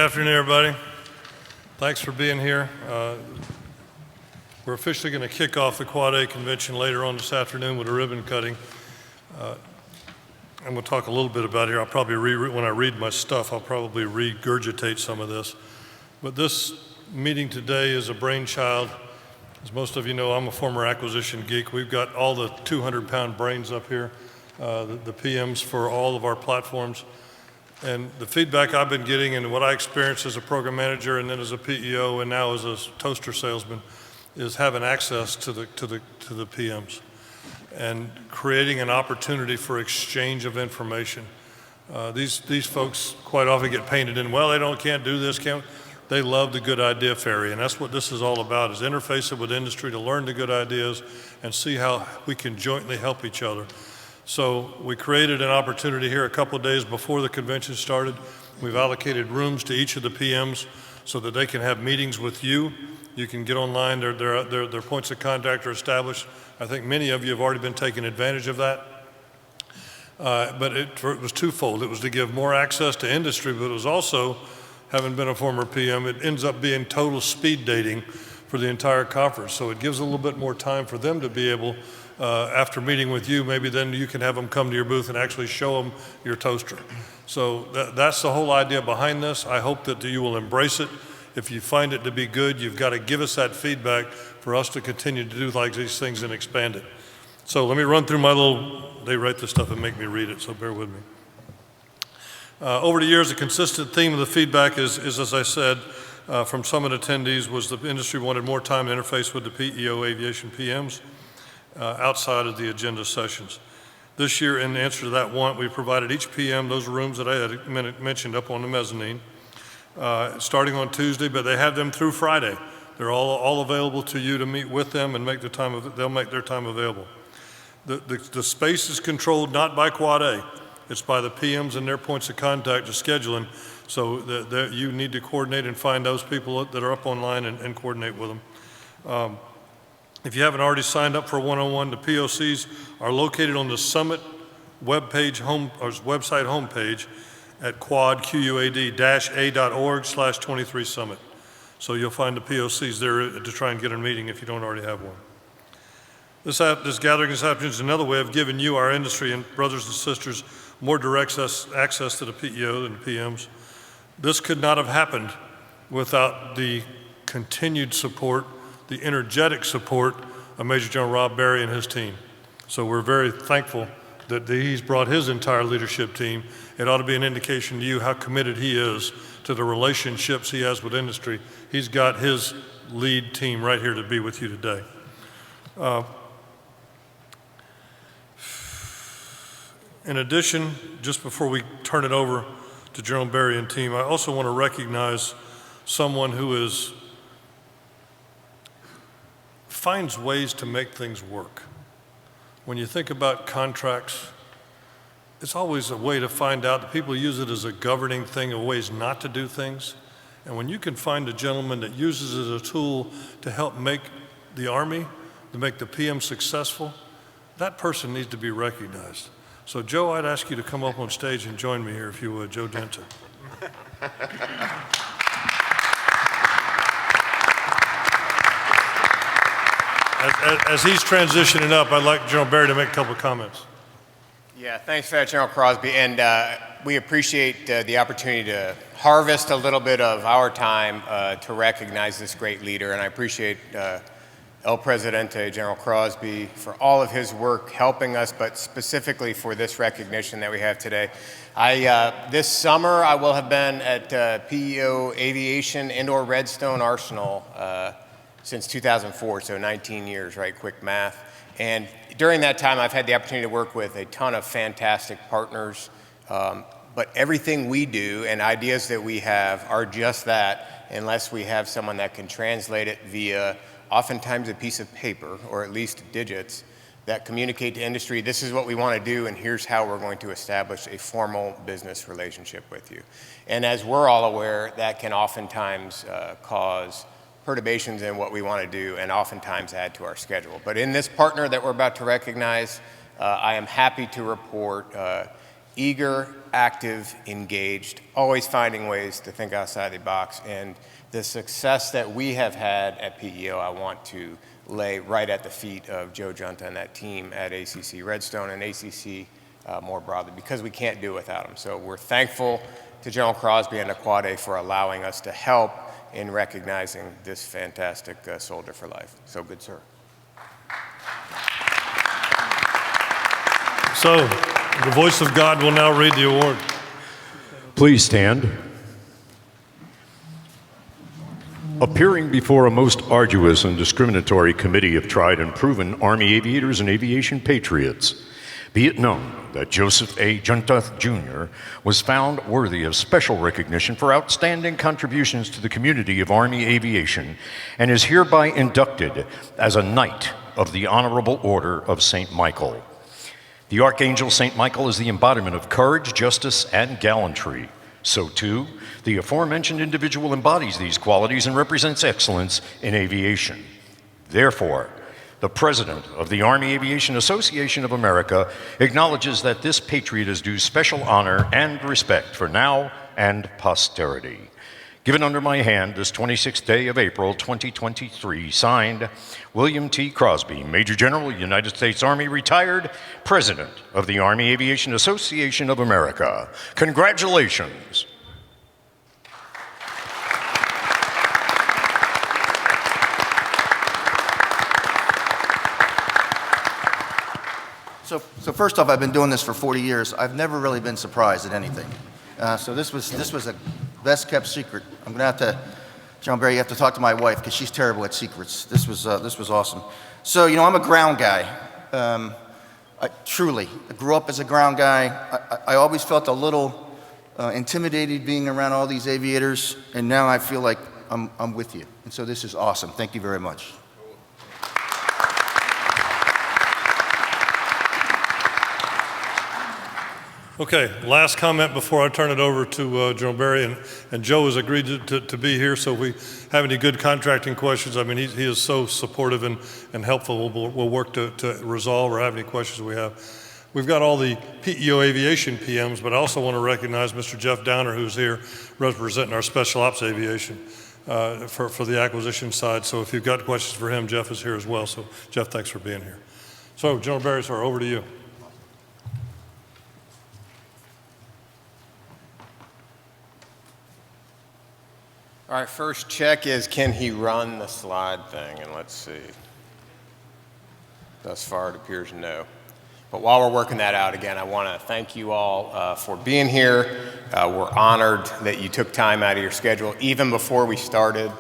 afternoon, everybody. Thanks for being here. We're officially going to kick off the Quad A convention later on this afternoon with a ribbon cutting. And we'll talk a little bit about it here. I'll probably, when I read my stuff, I'll probably regurgitate some of this. But this meeting today is a brainchild. As most of you know, I'm a former acquisition geek. We've got all the 200-pound brains up here, the PMs for all of our platforms. And the feedback I've been getting and what I experienced as a program manager and then as a PEO and now as a toaster salesman is having access to the PMs and creating an opportunity for exchange of information. These folks quite often get painted in, well, can't do this, they love the good idea fairy, and that's what this is all about, is interfacing with industry to learn the good ideas and see how we can jointly help each other. So we created an opportunity here a couple of days before the convention started. We've allocated rooms to each of the PMs so that they can have meetings with you. You can get online, their points of contact are established. I think many of you have already been taking advantage of that. But it was twofold. It was to give more access to industry, but it was also, having been a former PM, it ends up being total speed dating for the entire conference. So it gives a little bit more time for them to be able, after meeting with you, maybe then you can have them come to your booth and actually show them your toaster. So that's the whole idea behind this. I hope that you will embrace it. If you find it to be good, you've got to give us that feedback for us to continue to do like these things and expand it. So let me run through my they write this stuff and make me read it, so bear with me. Over the years, a consistent theme of the feedback is as I said, from summit attendees, was the industry wanted more time to interface with the PEO aviation PMs outside of the agenda sessions. This year, in answer to that want, we provided each PM those rooms that I had mentioned up on the mezzanine, starting on Tuesday, but they have them through Friday. They're all available to you to meet with them and they'll make their time available. The space is controlled not by Quad A, it's by the PMs and their points of contact to scheduling, so that you need to coordinate and find those people that are up online and coordinate with them. If you haven't already signed up for a one-on-one, the POCs are located on the Summit website homepage at quad.a.org/23summit. So you'll find the POCs there to try and get a meeting if you don't already have one. This gathering this afternoon is another way of giving you, our industry and brothers and sisters, more direct access to the PEO and the PMs. This could not have happened without the continued support, the energetic support of Major General Rob Barrie and his team. So we're very thankful that he's brought his entire leadership team. It ought to be an indication to you how committed he is to the relationships he has with industry. He's got his lead team right here to be with you today. In addition, just before we turn it over to General Barrie and team, I also want to recognize someone who finds ways to make things work. When you think about contracts, it's always a way to find out that people use it as a governing thing of ways not to do things. And when you can find a gentleman that uses it as a tool to help make the Army, to make the PM successful, that person needs to be recognized. So Joe, I'd ask you to come up on stage and join me here if you would, Joe Denton. As he's transitioning up, I'd like General Barrie to make a couple of comments. Yeah, thanks for that, General Crosby. And we appreciate the opportunity to harvest a little bit of our time to recognize this great leader. And I appreciate El Presidente, General Crosby, for all of his work helping us, but specifically for this recognition that we have today. This summer, I will have been at PEO Aviation and/or Redstone Arsenal since 2004, so 19 years, right? Quick math. And during that time, I've had the opportunity to work with a ton of fantastic partners, but everything we do and ideas that we have are just that, unless we have someone that can translate it via oftentimes a piece of paper, or at least digits, that communicate to industry, this is what we want to do, and here's how we're going to establish a formal business relationship with you. And as we're all aware, that can oftentimes cause perturbations in what we want to do and oftentimes add to our schedule. But in this partner that we're about to recognize, I am happy to report eager, active, engaged, always finding ways to think outside the box. And the success that we have had at PEO, I want to lay right at the feet of Joe Junta and that team at ACC Redstone and ACC more broadly, because we can't do it without them. So we're thankful to General Crosby and Aquade for allowing us to help in recognizing this fantastic soldier for life. So good, sir. So, the voice of God will now read the award. Please stand. Appearing before a most arduous and discriminatory committee of tried and proven Army aviators and aviation patriots, be it known that Joseph A. Junta, Jr. was found worthy of special recognition for outstanding contributions to the community of Army aviation and is hereby inducted as a Knight of the Honorable Order of St. Michael. The Archangel St. Michael is the embodiment of courage, justice, and gallantry. So too, the aforementioned individual embodies these qualities and represents excellence in aviation. Therefore, the President of the Army Aviation Association of America acknowledges that this patriot is due special honor and respect for now and posterity. Given under my hand this 26th day of April 2023, signed, William T. Crosby, Major General, United States Army, retired, President of the Army Aviation Association of America. Congratulations. So first off, I've been doing this for 40 years. I've never really been surprised at anything. So this was a best kept secret. I'm gonna have to, John Barrie, you have to talk to my wife because she's terrible at secrets. This was awesome. So I'm a ground guy. I grew up as a ground guy. I always felt a little intimidated being around all these aviators, and now I feel like I'm with you. And so this is awesome. Thank you very much. Okay, last comment before I turn it over to General Barrie, and Joe has agreed to be here, so if we have any good contracting questions, I mean, he is so supportive and helpful. We'll work to resolve or have any questions we have. We've got all the PEO aviation PMs, but I also want to recognize Mr. Jeff Downer, who's here representing our Special Ops Aviation for the acquisition side. So if you've got questions for him, Jeff is here as well. So Jeff, thanks for being here. So General Barrie, sir, over to you. All right, first check is, can he run the slide thing? And let's see. Thus far, it appears no. But while we're working that out, again, I want to thank you all for being here. We're honored that you took time out of your schedule, even before we started,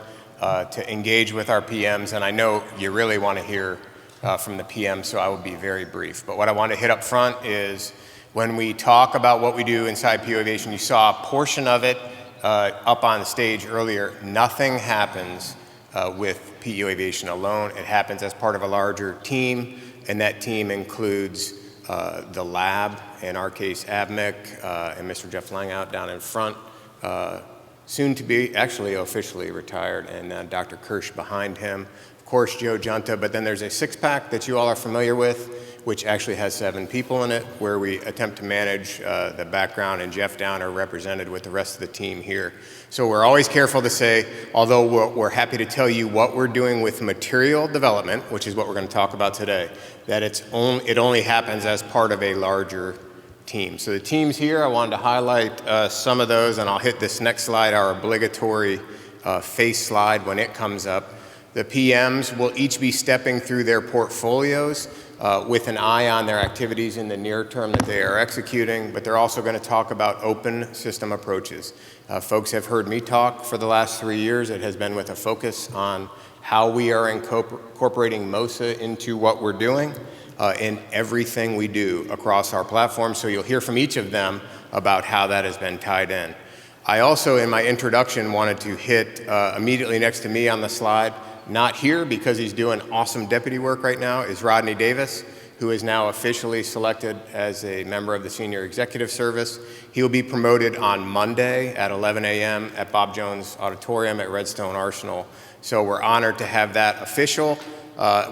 to engage with our PMs. And I know you really want to hear from the PM, so I will be very brief. But what I want to hit up front is, when we talk about what we do inside PEO Aviation, you saw a portion of it up on the stage earlier. Nothing happens with PEO Aviation alone. It happens as part of a larger team, and that team includes the lab, in our case AVMIC, and Mr. Jeff Langout down in front, soon to be actually officially retired, and Dr. Kirsch behind him. Of course, Joe Junta, but then there's a six-pack that you all are familiar with, which actually has 7 people in it, where we attempt to manage the background, and Jeff Downer represented with the rest of the team here. So we're always careful to say, although we're happy to tell you what we're doing with material development, which is what we're going to talk about today, that it only happens as part of a larger team. So the teams here, I wanted to highlight some of those, and I'll hit this next slide, our obligatory face slide when it comes up. The PMs will each be stepping through their portfolios with an eye on their activities in the near term that they are executing, but they're also going to talk about open system approaches. Folks have heard me talk for the last 3 years. It has been with a focus on how we are incorporating MOSA into what we're doing in everything we do across our platform. So you'll hear from each of them about how that has been tied in. I also, in my introduction, wanted to hit immediately next to me on the slide, not here because he's doing awesome deputy work right now, is Rodney Davis, who is now officially selected as a member of the Senior Executive Service. He will be promoted on Monday at 11 a.m. at Bob Jones Auditorium at Redstone Arsenal. So we're honored to have that official.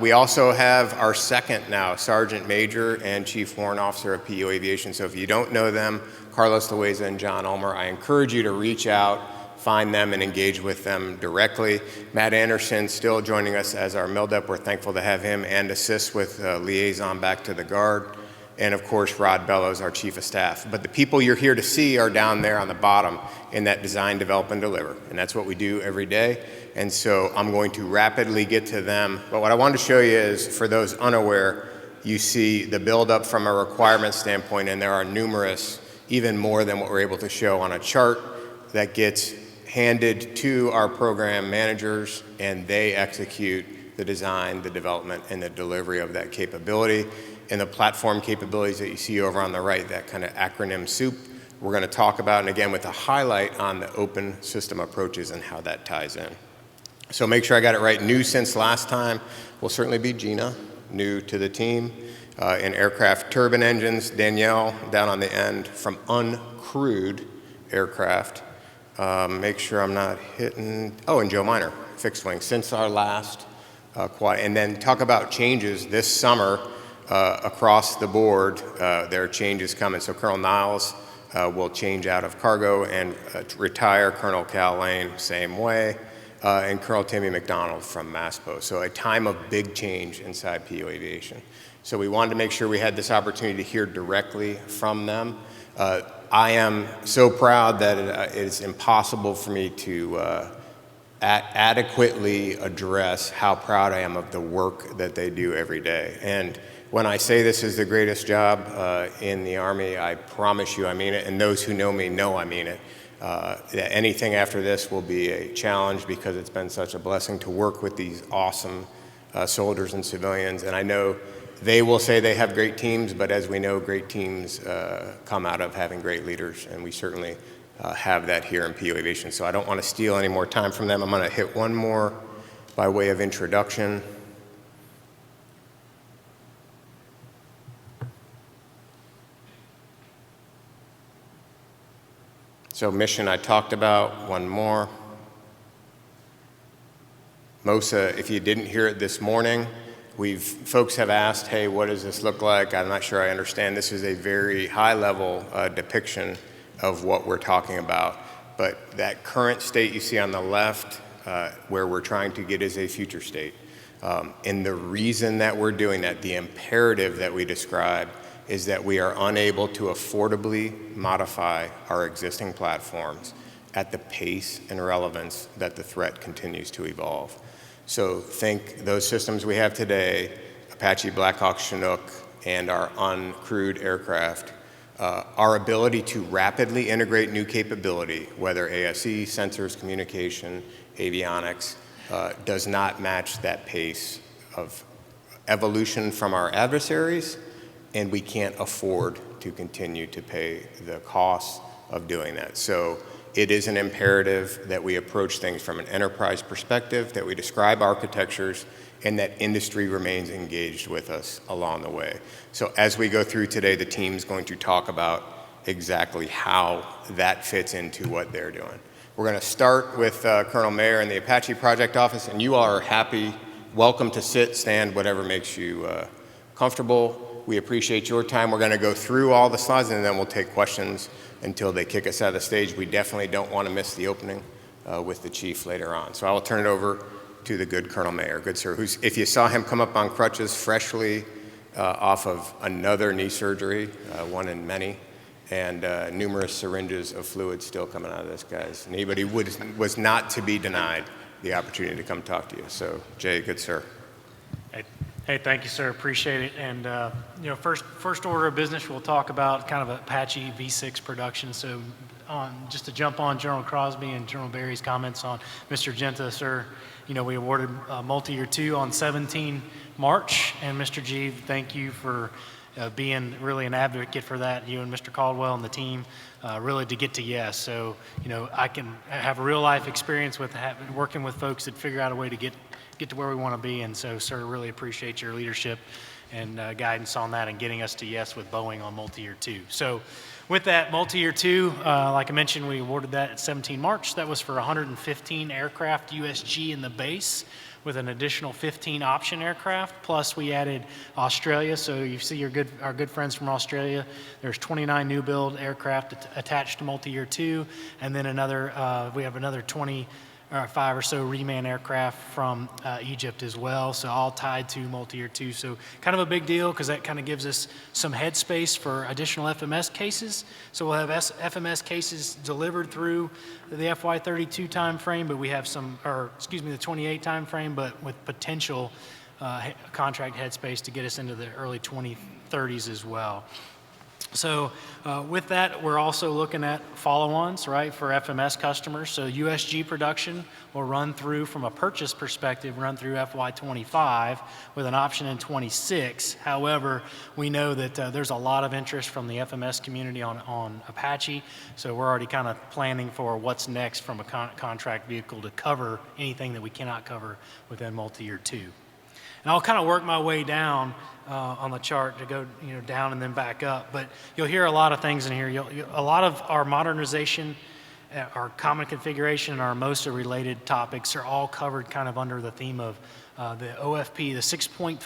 We also have our second now, Sergeant Major and Chief Warrant Officer of PU Aviation. So if you don't know them, Carlos Loaiza and John Ulmer, I encourage you to reach out, find them, and engage with them directly. Matt Anderson still joining us as our MILDEP. We're thankful to have him and assist with liaison back to the Guard. And of course, Rod Bellows, our Chief of Staff. But the people you're here to see are down there on the bottom in that design, develop, and deliver. And that's what we do every day. And so I'm going to rapidly get to them. But what I wanted to show you is, for those unaware, you see the buildup from a requirement standpoint, and there are numerous, even more than what we're able to show on a chart, that gets handed to our program managers, and they execute the design, the development, and the delivery of that capability. And the platform capabilities that you see over on the right, that kind of acronym soup, we're going to talk about, and again with a highlight on the open system approaches and how that ties in. So make sure I got it right. New since last time will certainly be Gina, new to the team. In aircraft turbine engines, Danielle down on the end from uncrewed aircraft. Make sure I'm not hitting, and Joe Miner, fixed wing, since our last quad. And then talk about changes this summer. Across the board, there are changes coming. So Colonel Niles will change out of cargo and retire. Colonel Cal Lane, same way. And Colonel Timmy McDonald from MASPO. So a time of big change inside PU Aviation. So we wanted to make sure we had this opportunity to hear directly from them. I am so proud that it is impossible for me to adequately address how proud I am of the work that they do every day. And when I say this is the greatest job in the Army, I promise you I mean it, and those who know me know I mean it. That anything after this will be a challenge, because it's been such a blessing to work with these awesome soldiers and civilians. And I know they will say they have great teams, but as we know, great teams come out of having great leaders, and we certainly have that here in PU Aviation. So I don't want to steal any more time from them. I'm going to hit one more by way of introduction. So mission I talked about, one more. MOSA, if you didn't hear it this morning, folks have asked, hey, what does this look like? I'm not sure I understand. This is a very high level depiction of what we're talking about. But that current state you see on the left, where we're trying to get is a future state. And the reason that we're doing that, the imperative that we describe, is that we are unable to affordably modify our existing platforms at the pace and relevance that the threat continues to evolve. So think those systems we have today, Apache, Black Hawk, Chinook, and our uncrewed aircraft, our ability to rapidly integrate new capability, whether ASE, sensors, communication, avionics, does not match that pace of evolution from our adversaries, and we can't afford to continue to pay the costs of doing that. So it is an imperative that we approach things from an enterprise perspective, that we describe architectures, and that industry remains engaged with us along the way. So as we go through today, the team's going to talk about exactly how that fits into what they're doing. We're going to start with Colonel Mayer in the Apache Project Office, and you all are welcome to sit, stand, whatever makes you comfortable. We appreciate your time. We're going to go through all the slides, and then we'll take questions until they kick us out of the stage. We definitely don't want to miss the opening with the chief later on. So I will turn it over to the good Colonel Mayer, good sir, who's, if you saw him come up on crutches, freshly off of another knee surgery, one in many, and numerous syringes of fluid still coming out of this guy's knee, but he was not to be denied the opportunity to come talk to you. So Jay, good sir. Hey, thank you, sir. Appreciate it. And first order of business, we'll talk about kind of Apache V6 production. So, just to jump on General Crosby and General Barrie's comments on Mr. Genta, sir. We awarded multi-year 2 on 17 March, and Mr. G, thank you for being really an advocate for that. You and Mr. Caldwell and the team, really to get to yes. So, I can have a real life experience with working with folks that figure out a way to get to where we want to be. And so, sir, really appreciate your leadership and guidance on that and getting us to yes with Boeing on multi-year 2. So with that multi-year 2, like I mentioned, we awarded that at 17 March. That was for 115 aircraft USG in the base with an additional 15 option aircraft. Plus, we added Australia. So you see our good friends from Australia. There's 29 new build aircraft attached to multi-year 2, and then we have another 25 or so reman aircraft from Egypt as well, so all tied to multi-year 2. So kind of a big deal because that kind of gives us some headspace for additional FMS cases. So we'll have FMS cases delivered through the FY32 timeframe, but we have the 28 timeframe, but with potential contract headspace to get us into the early 2030s as well. So with that, we're also looking at follow-ons, right, for FMS customers. So USG production will run through, from a purchase perspective, run through FY25 with an option in 26. However, we know that there's a lot of interest from the FMS community on Apache, so we're already kind of planning for what's next from a contract vehicle to cover anything that we cannot cover within multi-year 2. And I'll kind of work my way down on the chart to go down and then back up. But you'll hear a lot of things in here. A lot of our modernization, our common configuration, and our MOSA related topics are all covered kind of under the theme of the OFP, the 6.5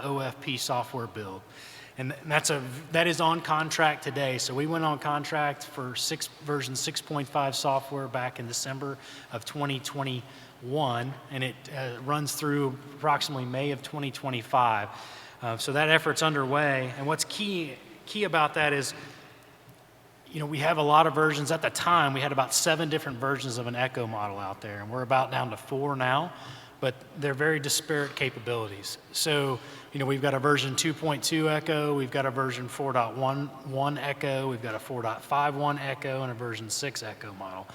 OFP software build. And that is on contract today. So we went on contract for version 6.5 software back in December of 2021, and it runs through approximately May of 2025. So that effort's underway. And what's key about that is, we have a lot of versions. At the time, we had about 7 different versions of an Echo model out there, and we're about down to 4 now, but they're very disparate capabilities. So, we've got a version 2.2 Echo, we've got a version 4.11 Echo, we've got a 4.51 Echo, and a version 6 Echo model.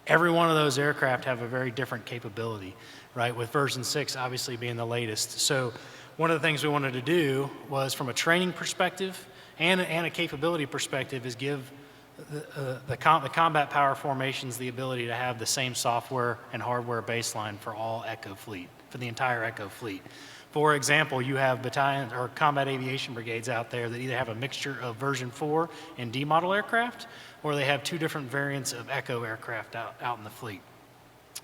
Every one of those aircraft have a very different capability, right, with version 6 obviously being the latest. So one of the things we wanted to do was, from a training perspective and a capability perspective, is give the combat power formations the ability to have the same software and hardware baseline for all Echo fleet, for the entire Echo fleet. For example, you have battalions or combat aviation brigades out there that either have a mixture of version 4 and D model aircraft, or they have 2 different variants of Echo aircraft out in the fleet.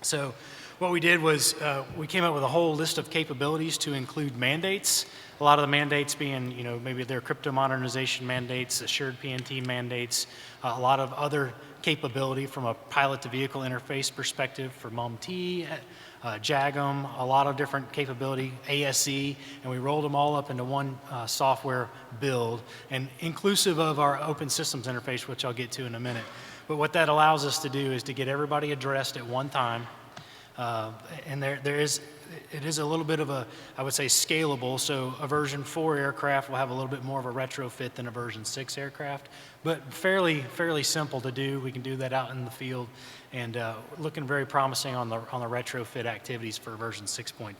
So what we did was we came up with a whole list of capabilities to include mandates. A lot of the mandates being, maybe they're crypto modernization mandates, assured PNT mandates, a lot of other capability from a pilot-to-vehicle interface perspective for MUM-T, JAGM, a lot of different capability, ASE, and we rolled them all up into one software build, and inclusive of our open systems interface, which I'll get to in a minute. But what that allows us to do is to get everybody addressed at one time, and it is a little bit of a, I would say, scalable. So a version 4 aircraft will have a little bit more of a retrofit than a version 6 aircraft, but fairly simple to do. We can do that out in the field, and looking very promising on the retrofit activities for version 6.5.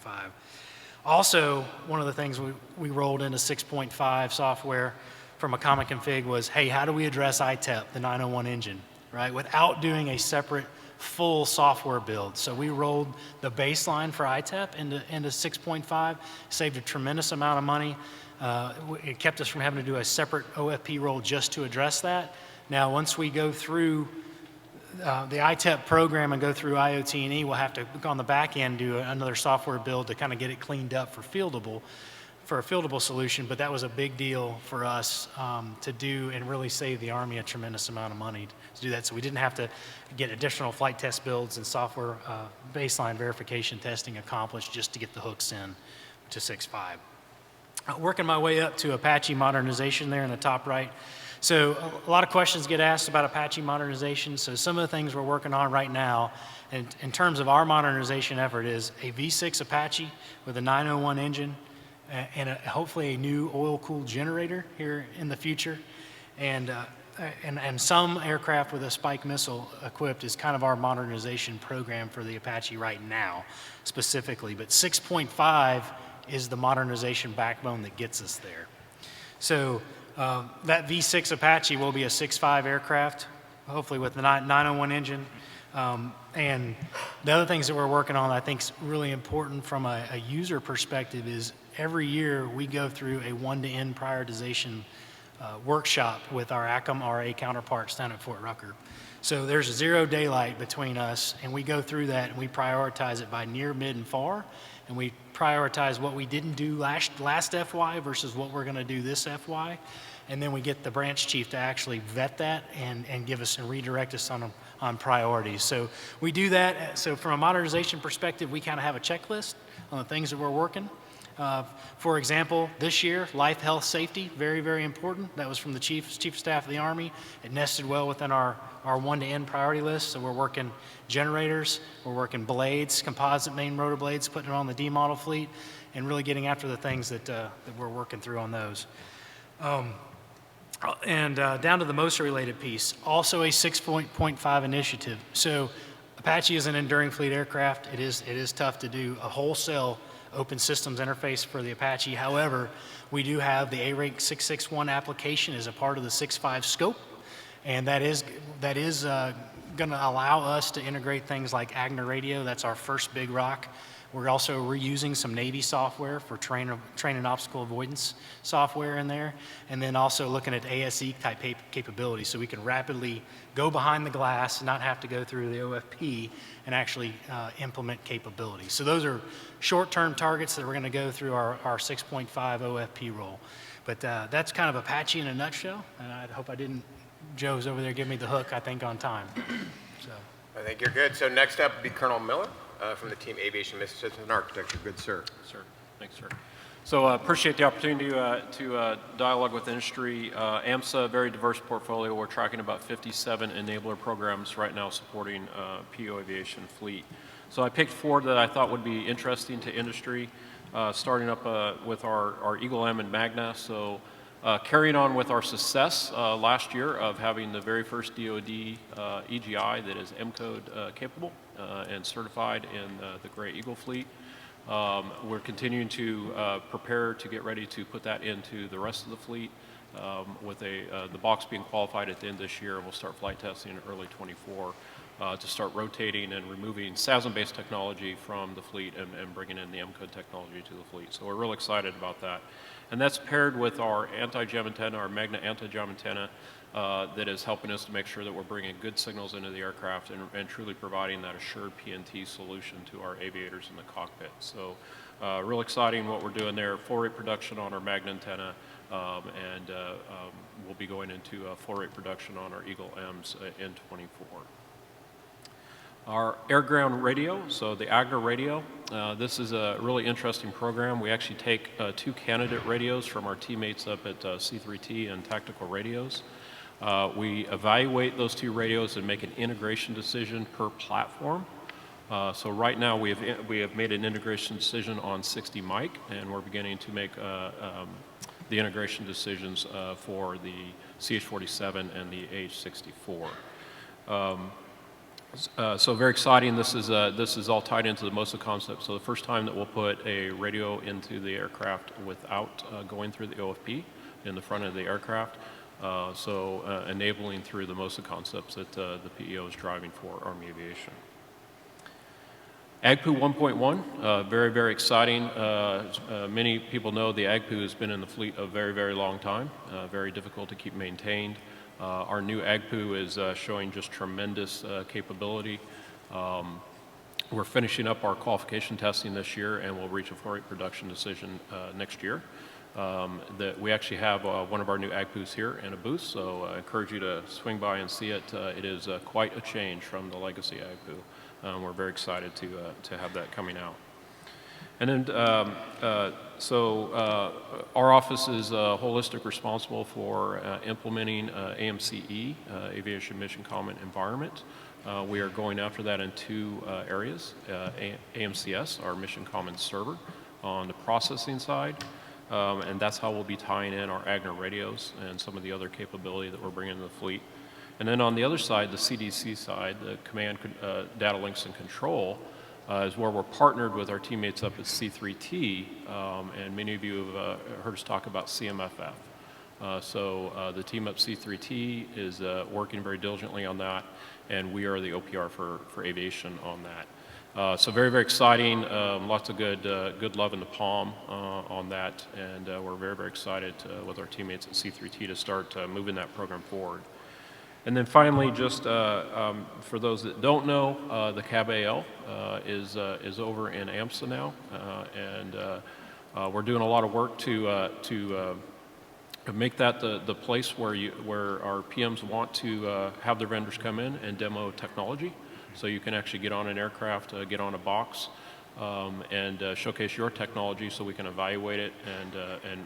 Also, one of the things we rolled into 6.5 software from a common config was, hey, how do we address ITEP, the 901 engine, right, without doing a separate full software build? So we rolled the baseline for ITEP into 6.5, saved a tremendous amount of money. It kept us from having to do a separate OFP roll just to address that. Now, once we go through the ITEP program and go through IOT&E, we'll have to, on the back end, do another software build to kind of get it cleaned up for a fieldable solution. But that was a big deal for us to do, and really save the Army a tremendous amount of money to do that. So we didn't have to get additional flight test builds and software baseline verification testing accomplished just to get the hooks in to 6.5. Working my way up to Apache modernization there in the top right. So a lot of questions get asked about Apache modernization. So some of the things we're working on right now in terms of our modernization effort is a V6 Apache with a 901 engine, and hopefully a new oil-cooled generator here in the future, and some aircraft with a Spike missile equipped is kind of our modernization program for the Apache right now, specifically. But 6.5 is the modernization backbone that gets us there. So that V6 Apache will be a 6.5 aircraft, hopefully with the 901 engine. And the other things that we're working on, I think, is really important from a user perspective is every year we go through a one-to-end prioritization workshop with our ACM RA counterparts down at Fort Rucker. So there's zero daylight between us, and we go through that and we prioritize it by near, mid, and far. and we prioritize what we didn't do last FY versus what we're going to do this FY. And then we get the branch chief to actually vet that and give us and redirect us on priorities. So we do that. So from a modernization perspective, we kind of have a checklist on the things that we're working. For example, this year, life, health, safety, very, very important. That was from the Chief of Staff of the Army. It nested well within our 1 to N priority list. So we're working generators, we're working blades, composite main rotor blades, putting it on the D model fleet, and really getting after the things that we're working through on those. And down to the MOSA-related piece, also a 6.5 initiative. So Apache is an enduring fleet aircraft. It is tough to do a wholesale open systems interface for the Apache. However, we do have the A-Rank 661 application as a part of the 6.5 scope, and that is going to allow us to integrate things like Agner radio. That's our first big rock. We're also reusing some Navy software for train and obstacle avoidance software in there, and then also looking at ASE type capability, so we can rapidly go behind the glass, not have to go through the OFP, and actually implement capability. So those are short-term targets that we're going to go through our 6.5 OFP role. But that's kind of Apache in a nutshell, and I hope I didn't, Joe's over there giving me the hook, I think, on time. So. I think you're good. So next up would be Colonel Miller from the team Aviation Mission Systems and Architecture. Good, sir. Sir. Thanks, sir. So appreciate the opportunity to dialogue with industry. AMSA, very diverse portfolio. We're tracking about 57 enabler programs right now supporting PO aviation fleet. So I picked 4 that I thought would be interesting to industry, starting up with our Eagle M and Magna. So carrying on with our success last year of having the very first DoD EGI that is M-code capable and certified in the Gray Eagle fleet. We're continuing to prepare to get ready to put that into the rest of the fleet with the box being qualified at the end of this year. We'll start flight testing in early 24 to start rotating and removing SASM-based technology from the fleet and bringing in the M-code technology to the fleet. So we're real excited about that. And that's paired with our anti-jam antenna, our Magna anti-jam antenna, that is helping us to make sure that we're bringing good signals into the aircraft and truly providing that assured PNT solution to our aviators in the cockpit. So real exciting what we're doing there. Full rate production on our Magna antenna, and we'll be going into full rate production on our Eagle M's in 24. Our air-ground radio, so the Agner radio, this is a really interesting program. We actually take 2 candidate radios from our teammates up at C3T and Tactical Radios. We evaluate those 2 radios and make an integration decision per platform. So right now we have made an integration decision on 60 mic, and we're beginning to make the integration decisions for the CH-47 and the AH-64. So very exciting. This is all tied into the MOSA concept. So the first time that we'll put a radio into the aircraft without going through the OFP in the front of the aircraft. So enabling through the MOSA concepts that the PEO is driving for Army Aviation. AGPU 1.1, very, very exciting. Many people know the AGPU has been in the fleet a very, very long time, very difficult to keep maintained. Our new AGPU is showing just tremendous capability. We're finishing up our qualification testing this year, and we'll reach a full rate production decision next year. That we actually have one of our new AGPUs here in a booth, so I encourage you to swing by and see it. It is quite a change from the legacy AGPU. We're very excited to have that coming out. And then, our office is holistic responsible for implementing AMCE, Aviation Mission Common Environment. We are going after that in 2 areas. AMCS, our Mission Common Server, on the processing side. And that's how we'll be tying in our Agner radios and some of the other capability that we're bringing to the fleet. And then on the other side, the CDC side, the Command, Data Links and Control, is where we're partnered with our teammates up at C3T, and many of you have heard us talk about CMFF. The team up C3T is working very diligently on that, and we are the OPR for aviation on that. So very, very exciting, lots of good love in the palm on that, and we're very, very excited with our teammates at C3T to start moving that program forward. And then finally, just for those that don't know, the Cab AL is over in AMSA now, and we're doing a lot of work to make that the place where our PMs want to have their vendors come in and demo technology. So you can actually get on an aircraft, get on a box, and showcase your technology so we can evaluate it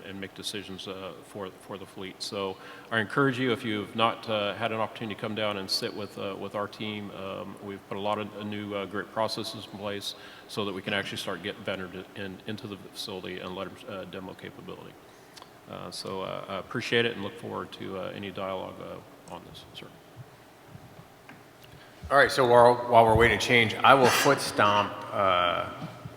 and make decisions for the fleet. So I encourage you, if you've not had an opportunity to come down and sit with our team, we've put a lot of new great processes in place so that we can actually start getting vendors into the facility and let them demo capability. So I appreciate it and look forward to any dialogue on this, sir. All right, so while we're waiting to change, I will foot stomp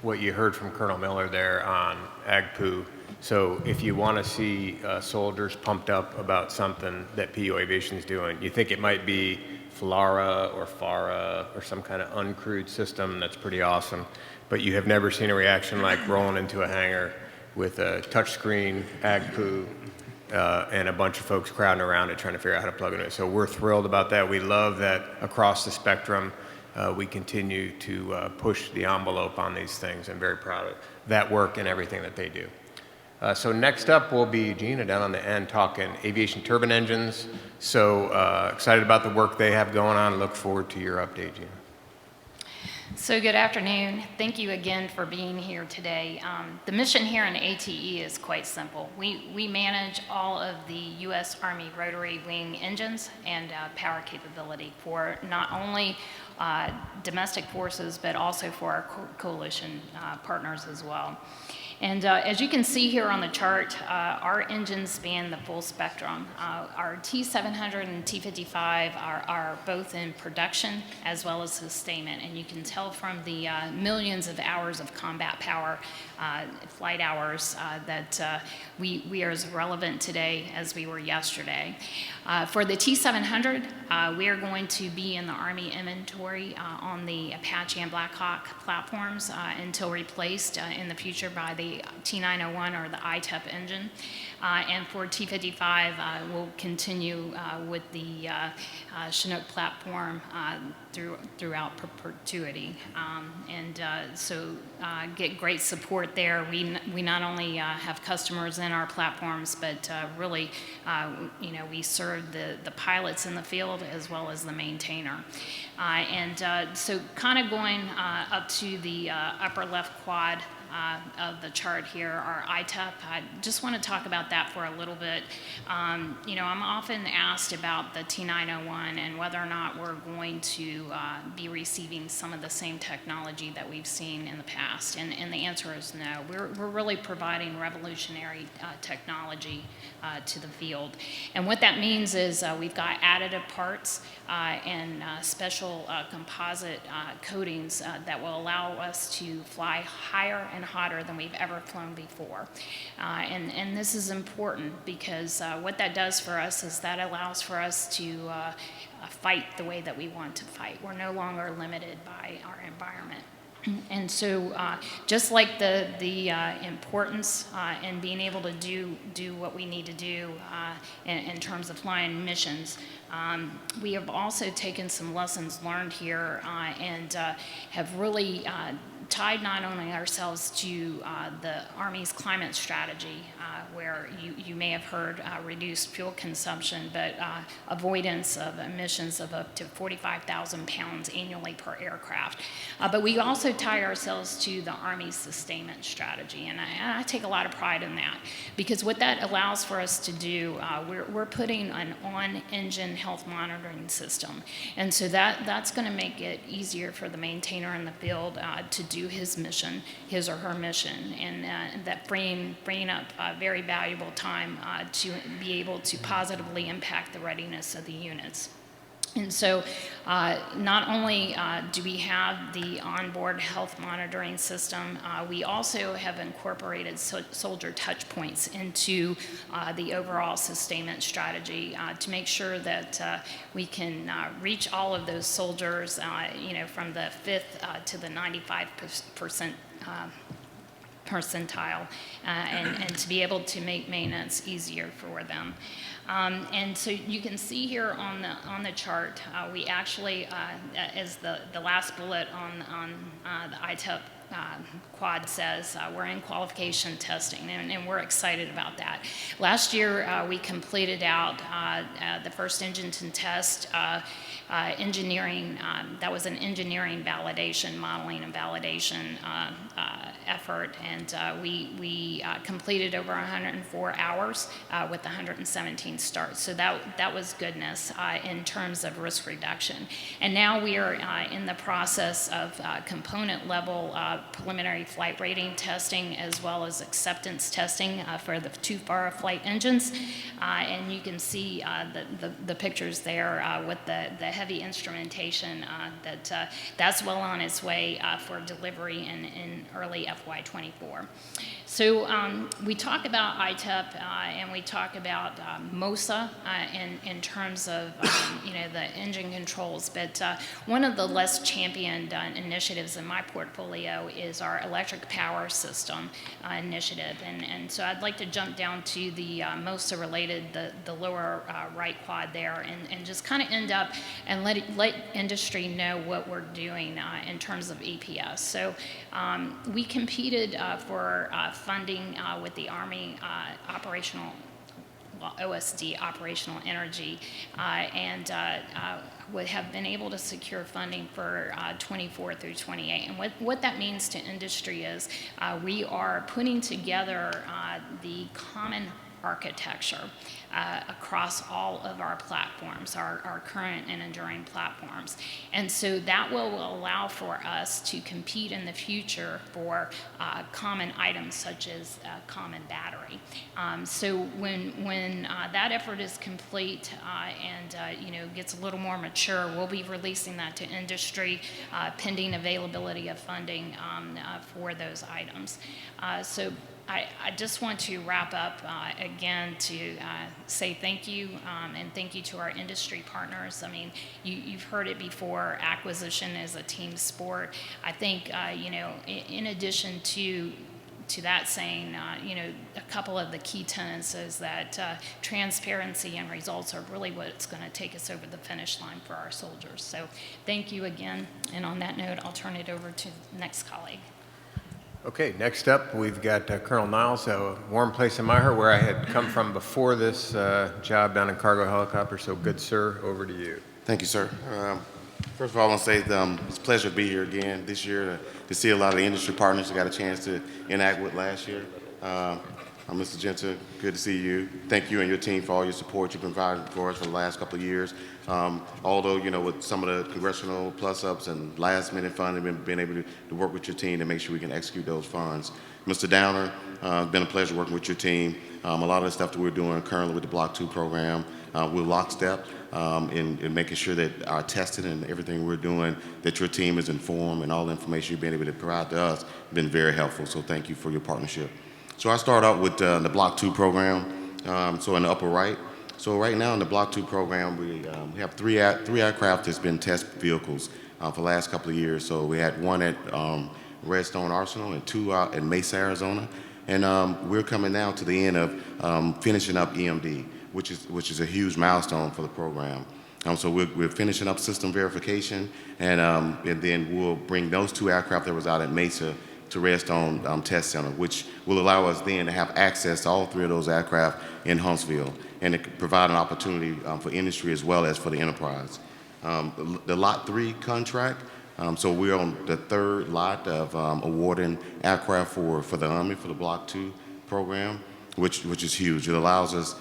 what you heard from Colonel Miller there on AgPoo. So if you want to see soldiers pumped up about something that PO Aviation is doing, you think it might be FLRAA or FARA or some kind of uncrewed system, that's pretty awesome. But you have never seen a reaction like rolling into a hangar with a touchscreen AgPoo and a bunch of folks crowding around it trying to figure out how to plug it in. So we're thrilled about that. We love that across the spectrum we continue to push the envelope on these things. I'm very proud of that work and everything that they do. So next up will be Gina down on the end talking aviation turbine engines. So excited about the work they have going on. Look forward to your update, Gina. So good afternoon. Thank you again for being here today. The mission here in ATE is quite simple. We manage all of the U.S. Army rotary wing engines and power capability for not only domestic forces, but also for our coalition partners as well. And as you can see here on the chart, our engines span the full spectrum. Our T700 and T55 are both in production as well as sustainment. And you can tell from the millions of hours of combat power, flight hours, that we are as relevant today as we were yesterday. For the T700, we are going to be in the Army inventory on the Apache and Black Hawk platforms until replaced in the future by the T901 or the ITEP engine. And for T55, we'll continue with the Chinook platform throughout perpetuity. So get great support there. We not only have customers in our platforms, but really, we serve the pilots in the field as well as the maintainer. So kind of going up to the upper left quad of the chart here, our ITEP. I just want to talk about that for a little bit. I'm often asked about the T901 and whether or not we're going to be receiving some of the same technology that we've seen in the past, and the answer is no. We're really providing revolutionary technology to the field, and what that means is we've got additive parts and special composite coatings that will allow us to fly higher and hotter than we've ever flown before. And this is important because what that does for us is that allows for us to fight the way that we want to fight. We're no longer limited by our environment. And so just like the importance in being able to do what we need to do in terms of flying missions, we have also taken some lessons learned here and have really tied not only ourselves to the Army's climate strategy, where you may have heard reduced fuel consumption, but avoidance of emissions of up to 45,000 pounds annually per aircraft. But we also tie ourselves to the Army's sustainment strategy, and I take a lot of pride in that, because what that allows for us to do, we're putting an on-engine health monitoring system, and so that's going to make it easier for the maintainer in the field to do his mission, his or her mission, and that freeing up very valuable time to be able to positively impact the readiness of the units. And so not only do we have the onboard health monitoring system, we also have incorporated soldier touch points into the overall sustainment strategy to make sure that we can reach all of those soldiers, from the 5th to the 95% percentile, and to be able to make maintenance easier for them. And so you can see here on the chart, we actually, as the last bullet on the ITEP quad says, we're in qualification testing, and we're excited about that. Last year, we completed out the first engine to test engineering. That was an engineering validation, modeling and validation effort, and we completed over 104 hours with 117 starts. So that was goodness in terms of risk reduction. And now we are in the process of component level preliminary flight rating testing, as well as acceptance testing for the 2 FARA flight engines. And you can see the pictures there with the heavy instrumentation that's well on its way for delivery in early FY24. So we talk about ITEP and we talk about MOSA in terms of the engine controls, but one of the less championed initiatives in my portfolio is our electric power system initiative, and so I'd like to jump down to the MOSA related, the lower right quad there, and just kind of end up and let industry know what we're doing in terms of EPS. So we competed for funding with the Army operational, OSD, operational energy, and would have been able to secure funding for 24 through 28. And what that means to industry is we are putting together the common architecture across all of our platforms, our current and enduring platforms. And so that will allow for us to compete in the future for common items such as common battery. So when that effort is complete and gets a little more mature, we'll be releasing that to industry pending availability of funding for those items. So I just want to wrap up again to say thank you, and thank you to our industry partners. I mean, you've heard it before, acquisition is a team sport. I think, in addition to that saying, a couple of the key tenets is that transparency and results are really what's going to take us over the finish line for our soldiers. So thank you again, and on that note, I'll turn it over to the next colleague. Okay, next up, we've got Colonel Niles, a warm place in my heart where I had come from before this job down in cargo helicopter. So good, sir, over to you. Thank you, sir. First of all, I want to say it's a pleasure to be here again this year to see a lot of the industry partners I got a chance to interact with last year. Mr. Genta, good to see you. Thank you and your team for all your support you've provided for us for the last couple of years. Although, with some of the congressional plus-ups and last-minute funding, we've been able to work with your team to make sure we can execute those funds. Mr. Downer, it's been a pleasure working with your team. A lot of the stuff that we're doing currently with the Block 2 program, we're lockstep in making sure that our testing and everything we're doing, that your team is informed, and all the information you've been able to provide to us has been very helpful. So thank you for your partnership. So I start out with the Block 2 program, so in the upper right. So right now in the Block 2 program, we have three aircraft that's been test vehicles for the last couple of years. So we had one at Redstone Arsenal and 2 out in Mesa, Arizona. And we're coming now to the end of finishing up EMD, which is a huge milestone for the program. So we're finishing up system verification, and then we'll bring those 2 aircraft that was out at Mesa to Redstone Test Center, which will allow us then to have access to all 3 of those aircraft in Huntsville, and it provide an opportunity for industry as well as for the enterprise. The Lot 3 contract, so we're on the 3rd lot of awarding aircraft for the Army for the Block 2 program, which is huge. It allows us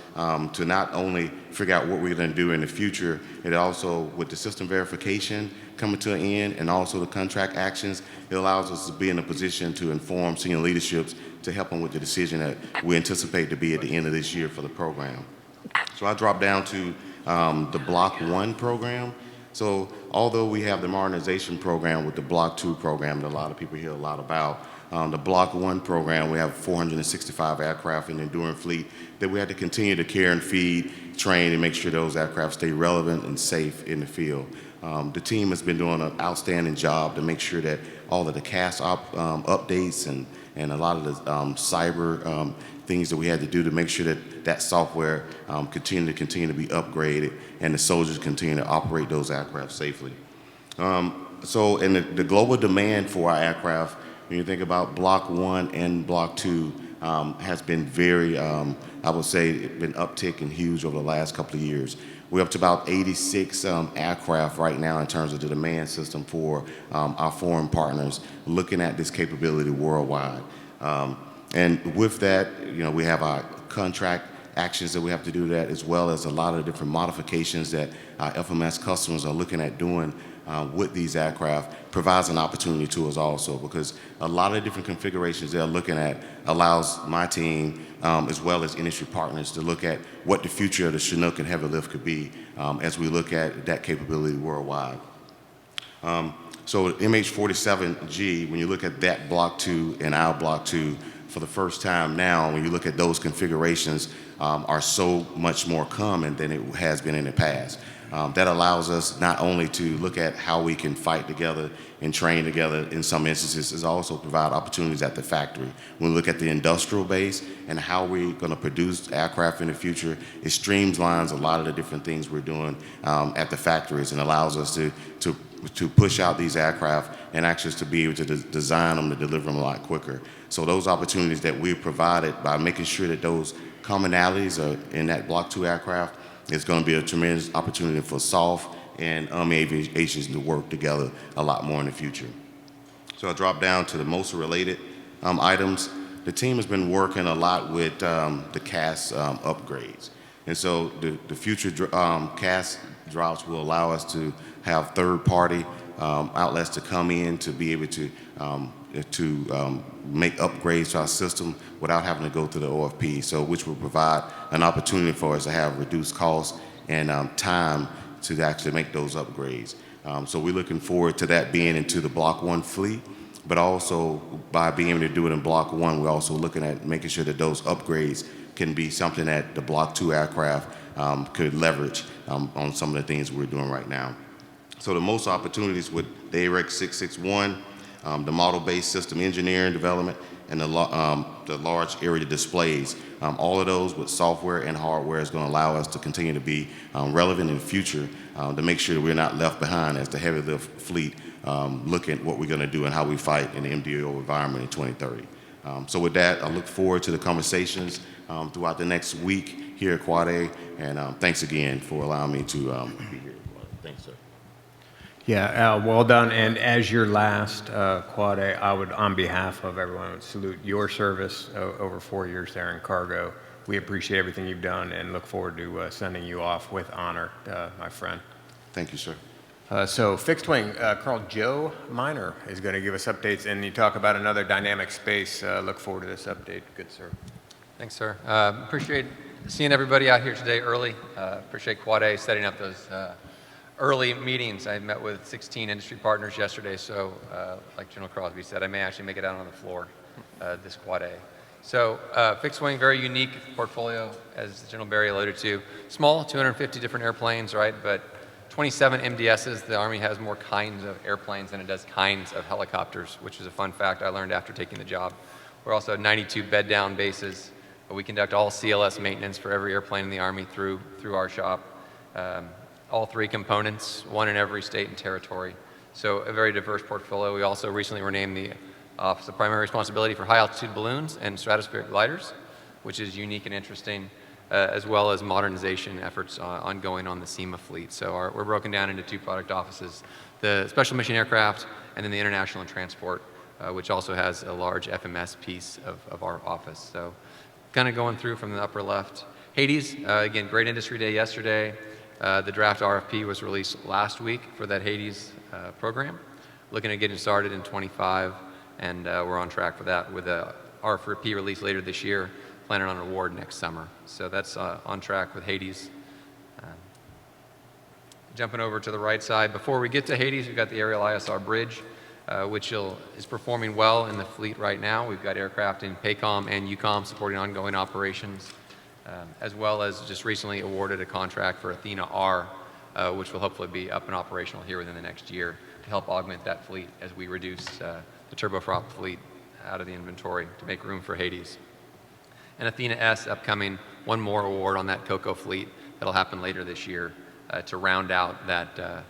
to not only figure out what we're going to do in the future, it also, with the system verification coming to an end and also the contract actions, it allows us to be in a position to inform senior leaderships to help them with the decision that we anticipate to be at the end of this year for the program. So I drop down to the Block 1 program. So although we have the modernization program with the Block 2 program that a lot of people hear a lot about, the Block 1 program, we have 465 aircraft in the enduring fleet that we have to continue to care and feed, train, and make sure those aircraft stay relevant and safe in the field. The team has been doing an outstanding job to make sure that all of the CAS updates and a lot of the cyber things that we had to do to make sure that that software continue to be upgraded and the soldiers continue to operate those aircraft safely. So, and the global demand for our aircraft, when you think about Block 1 and Block 2, has been very, I would say, been uptick and huge over the last couple of years. We're up to about 86 aircraft right now in terms of the demand system for our foreign partners looking at this capability worldwide. And with that, you know, we have our contract actions that we have to do that, as well as a lot of different modifications that our FMS customers are looking at doing with these aircraft provides an opportunity to us also, because a lot of different configurations they're looking at allows my team as well as industry partners to look at what the future of the Chinook and heavy lift could be as we look at that capability worldwide. So MH-47G, when you look at that Block 2 and our Block 2 for the first time now, when you look at those configurations are so much more common than it has been in the past. That allows us not only to look at how we can fight together and train together in some instances, is also provide opportunities at the factory. When we look at the industrial base and how we're going to produce aircraft in the future, it streamlines a lot of the different things we're doing at the factories and allows us to push out these aircraft and actually to be able to design them to deliver them a lot quicker. So those opportunities that we've provided by making sure that those commonalities are in that Block 2 aircraft, it's going to be a tremendous opportunity for SOF and Army Aviation to work together a lot more in the future. So I'll drop down to the most related items. The team has been working a lot with the CAS upgrades. And so the future CAS drops will allow us to have third-party outlets to come in to be able to make upgrades to our system without having to go through the OFP, so which will provide an opportunity for us to have reduced costs and time to actually make those upgrades. So we're looking forward to that being into the Block 1 fleet, but also by being able to do it in Block 1, we're also looking at making sure that those upgrades can be something that the Block 2 aircraft could leverage on some of the things we're doing right now. So the most opportunities with the AREX 661, the model-based system engineering development, and the large area displays. All of those with software and hardware is going to allow us to continue to be relevant in the future to make sure that we're not left behind as the heavy lift fleet look at what we're going to do and how we fight in the MDO environment in 2030. So with that, I look forward to the conversations throughout the next week here at Quad A, and thanks again for allowing me to be here. Thanks, sir. Yeah, well done. And as your last Quad A, I would, on behalf of everyone, salute your service over 4 years there in cargo. We appreciate everything you've done and look forward to sending you off with honor, my friend. Thank you, sir. So fixed wing, Colonel Joe Miner is going to give us updates, and you talk about another dynamic space. Look forward to this update. Good, sir. Thanks, sir. Appreciate seeing everybody out here today early. Appreciate Quad A setting up those early meetings. I met with 16 industry partners yesterday, so like General Crosby said, I may actually make it out on the floor this Quad A. So fixed wing, very unique portfolio, as General Barrie alluded to. Small, 250 different airplanes, right? But 27 MDSs. The Army has more kinds of airplanes than it does kinds of helicopters, which is a fun fact I learned after taking the job. We're also 92 bed-down bases. We conduct all CLS maintenance for every airplane in the Army through our shop. All three components, one in every state and territory. So a very diverse portfolio. We also recently were named the Office of Primary Responsibility for High-Altitude Balloons and Stratospheric Gliders, which is unique and interesting, as well as modernization efforts ongoing on the SEMA fleet. So we're broken down into two product offices, the Special Mission Aircraft and then the International and Transport, which also has a large FMS piece of our office. So kind of going through from the upper left. Hades, again, great industry day yesterday. The draft RFP was released last week for that Hades program. Looking at getting started in 25, and we're on track for that with a RFP release later this year, planning on an award next summer. So that's on track with Hades. Jumping over to the right side, before we get to Hades, we've got the Aerial ISR Bridge, which is performing well in the fleet right now. We've got aircraft in PACOM and UCOM supporting ongoing operations. As well as just recently awarded a contract for Athena R, which will hopefully be up and operational here within the next year to help augment that fleet as we reduce the turboprop fleet out of the inventory to make room for Hades. And Athena S upcoming, one more award on that COCO fleet that'll happen later this year to round out that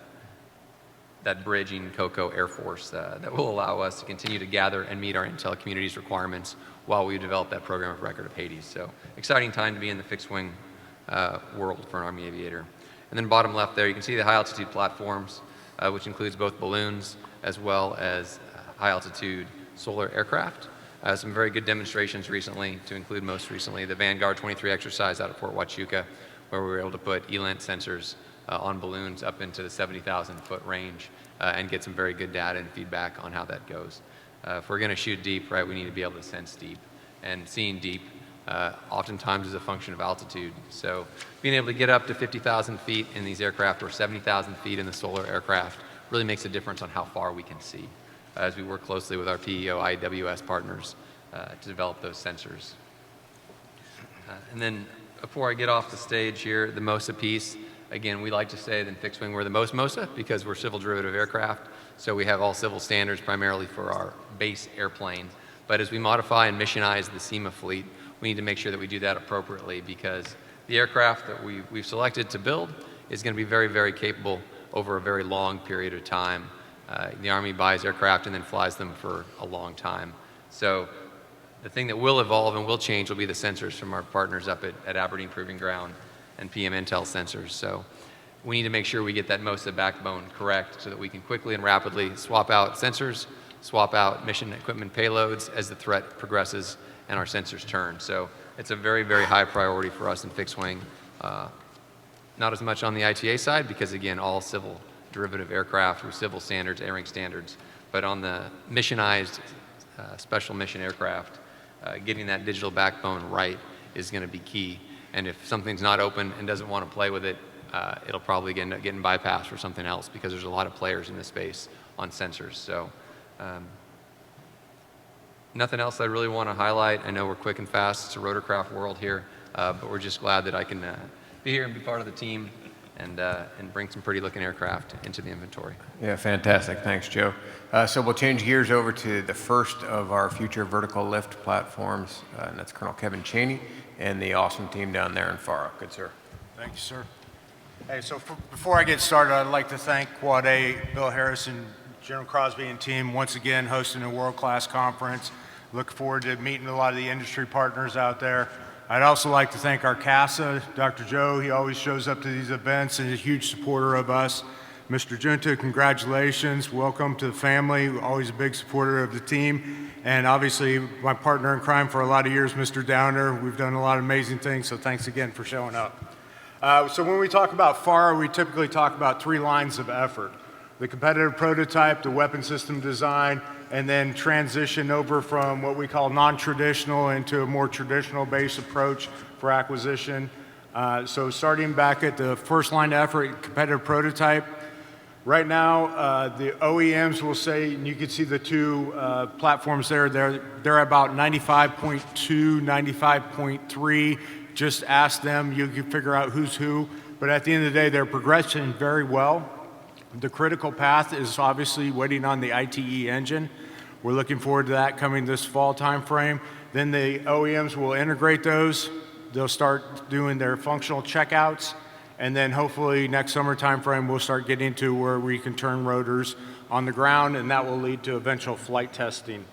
bridging COCO Air Force that will allow us to continue to gather and meet our intel community's requirements while we develop that program of record of Hades. So exciting time to be in the fixed wing world for an Army aviator. And then bottom left there, you can see the high altitude platforms, which includes both balloons as well as high altitude solar aircraft. Some very good demonstrations recently, to include most recently the Vanguard 23 exercise out at Fort Huachuca, where we were able to put ELINT sensors on balloons up into the 70,000 foot range and get some very good data and feedback on how that goes. If we're going to shoot deep, right, we need to be able to sense deep. And seeing deep oftentimes is a function of altitude. So being able to get up to 50,000 feet in these aircraft or 70,000 feet in the solar aircraft really makes a difference on how far we can see as we work closely with our PEO IWS partners to develop those sensors. And then before I get off the stage here, the MOSA piece, again, we like to say that in fixed wing we're the most MOSA because we're civil derivative aircraft. So we have all civil standards primarily for our base airplane. But as we modify and missionize the SEMA fleet, we need to make sure that we do that appropriately because the aircraft that we've selected to build is going to be very, very capable over a very long period of time. The Army buys aircraft and then flies them for a long time. So the thing that will evolve and will change will be the sensors from our partners up at Aberdeen Proving Ground and PM Intel sensors. So we need to make sure we get that MOSA backbone correct so that we can quickly and rapidly swap out sensors, swap out mission equipment payloads as the threat progresses and our sensors turn. So it's a very, very high priority for us in fixed wing. Not as much on the ITA side because, again, all civil derivative aircraft with civil standards, ARINC standards, but on the missionized special mission aircraft, getting that digital backbone right is going to be key. And if something's not open and doesn't want to play with it, it'll probably end up getting bypassed for something else because there's a lot of players in this space on sensors. So nothing else I really want to highlight. I know we're quick and fast. It's a rotorcraft world here, but we're just glad that I can be here and be part of the team and bring some pretty looking aircraft into the inventory. Yeah, fantastic. Thanks, Joe. So we'll change gears over to the first of our future vertical lift platforms, and that's Colonel Kevin Cheney and the awesome team down there in FARA. Good, sir. Thank you, sir. Hey, so before I get started, I'd like to thank Quad A, Bill Harrison, General Crosby and team once again hosting a world-class conference. Look forward to meeting a lot of the industry partners out there. I'd also like to thank our CASA, Dr. Joe. He always shows up to these events and is a huge supporter of us. Mr. Junta, congratulations. Welcome to the family. Always a big supporter of the team. And obviously, my partner in crime for a lot of years, Mr. Downer. We've done a lot of amazing things, so thanks again for showing up. So when we talk about FARA, we typically talk about 3 lines of effort: the competitive prototype, the weapon system design, and then transition over from what we call non-traditional into a more traditional based approach for acquisition. So starting back at the first line of effort, competitive prototype, right now the OEMs will say, and you can see the 2 platforms there, they're about 95.2, 95.3. Just ask them, you can figure out who's who. But at the end of the day, they're progressing very well. The critical path is obviously waiting on the ITE engine. We're looking forward to that coming this fall timeframe. Then the OEMs will integrate those. They'll start doing their functional checkouts. And then hopefully next summer timeframe, we'll start getting to where we can turn rotors on the ground, and that will lead to eventual flight testing.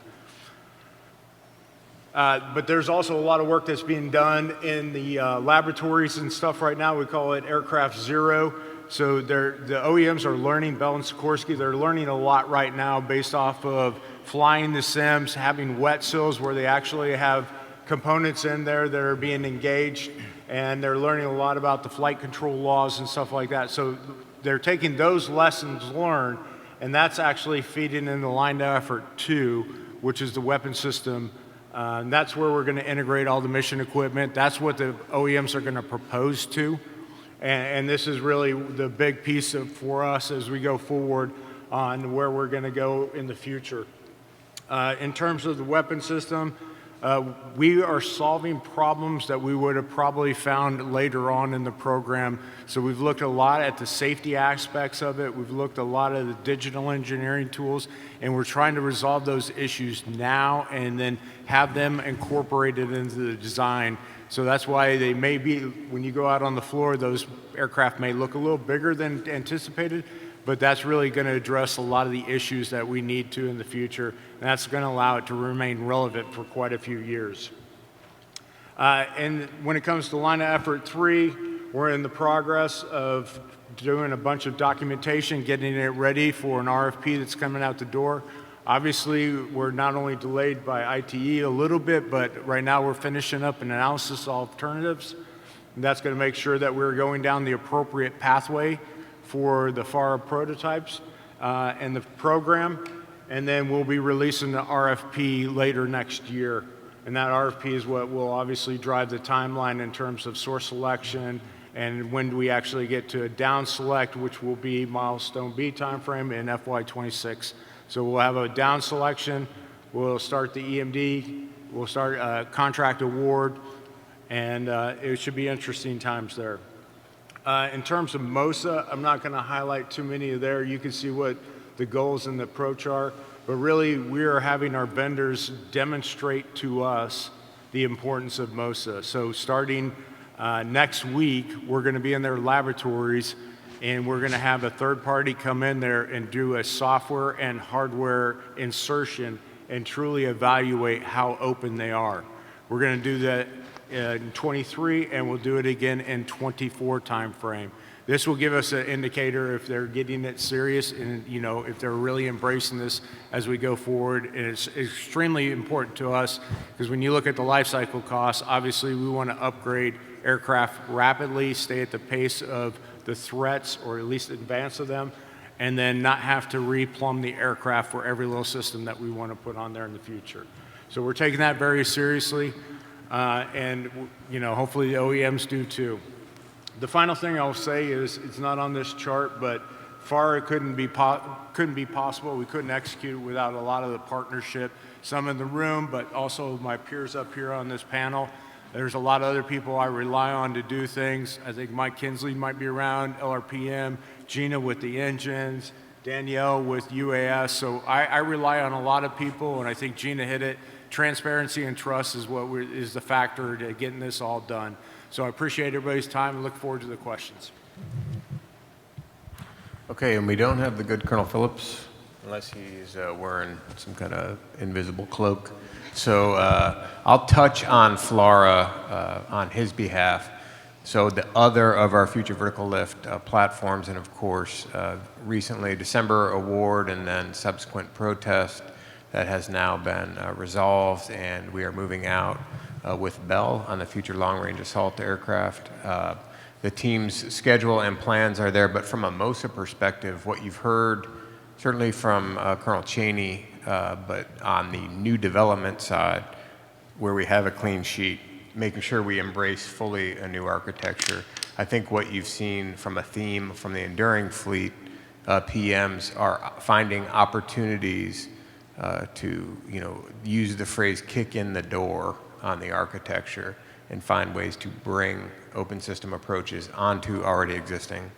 But there's also a lot of work that's being done in the laboratories and stuff right now. We call it Aircraft Zero. So the OEMs are learning, Bell and Sikorsky, they're learning a lot right now based off of flying the sims, having wet sills where they actually have components in there that are being engaged, and they're learning a lot about the flight control laws and stuff like that. So they're taking those lessons learned, and that's actually feeding in the line of effort 2, which is the weapon system. And that's where we're going to integrate all the mission equipment. That's what the OEMs are going to propose to. And this is really the big piece for us as we go forward on where we're going to go in the future. In terms of the weapon system, We are solving problems that we would have probably found later on in the program. So we've looked a lot at the safety aspects of it. We've looked a lot at the digital engineering tools, and we're trying to resolve those issues now and then have them incorporated into the design. So that's why they may be, when you go out on the floor, those aircraft may look a little bigger than anticipated, but that's really going to address a lot of the issues that we need to in the future, and that's going to allow it to remain relevant for quite a few years. And when it comes to line of effort 3, we're in the progress of doing a bunch of documentation, getting it ready for an RFP that's coming out the door. Obviously, we're not only delayed by ITE a little bit, but right now we're finishing up an analysis of alternatives. And that's going to make sure that we're going down the appropriate pathway for the FARA prototypes and the program. And then we'll be releasing the RFP later next year. And that RFP is what will obviously drive the timeline in terms of source selection and when do we actually get to a down select, which will be milestone B timeframe in FY26. So we'll have a down selection, we'll start the EMD, we'll start a contract award, and it should be interesting times there. In terms of MOSA, I'm not going to highlight too many there. You can see what the goals and the approach are, but really we are having our vendors demonstrate to us the importance of MOSA. So starting next week, we're going to be in their laboratories, and we're going to have a third party come in there and do a software and hardware insertion and truly evaluate how open they are. We're going to do that in 23, and we'll do it again in 24 timeframe. This will give us an indicator if they're getting it serious and if they're really embracing this as we go forward. And it's extremely important to us because when you look at the life cycle costs, obviously we want to upgrade aircraft rapidly, stay at the pace of the threats or at least advance of them, and then not have to replumb the aircraft for every little system that we want to put on there in the future. So we're taking that very seriously, and hopefully the OEMs do too. The final thing I'll say is it's not on this chart, but FARA couldn't be possible. We couldn't execute without a lot of the partnership, some in the room, but also my peers up here on this panel. There's a lot of other people I rely on to do things. I think Mike Kinsley might be around, LRPM, Gina with the engines, Danielle with UAS. So I rely on a lot of people, and I think Gina hit it. Transparency and trust is what is the factor to getting this all done. So I appreciate everybody's time and look forward to the questions. Okay, and we don't have the good Colonel Phillips, unless he's wearing some kind of invisible cloak. So I'll touch on FLRAA on his behalf. So the other of our future vertical lift platforms, and of course, recently December award and then subsequent protest that has now been resolved, and we are moving out with Bell on the future long-range assault aircraft. The team's schedule and plans are there, but from a MOSA perspective, what you've heard certainly from Colonel Cheney, but on the new development side, where we have a clean sheet, making sure we embrace fully a new architecture. I think what you've seen from a theme from the enduring fleet, PMs are finding opportunities to use the phrase kick in the door on the architecture and find ways to bring open system approaches onto already existing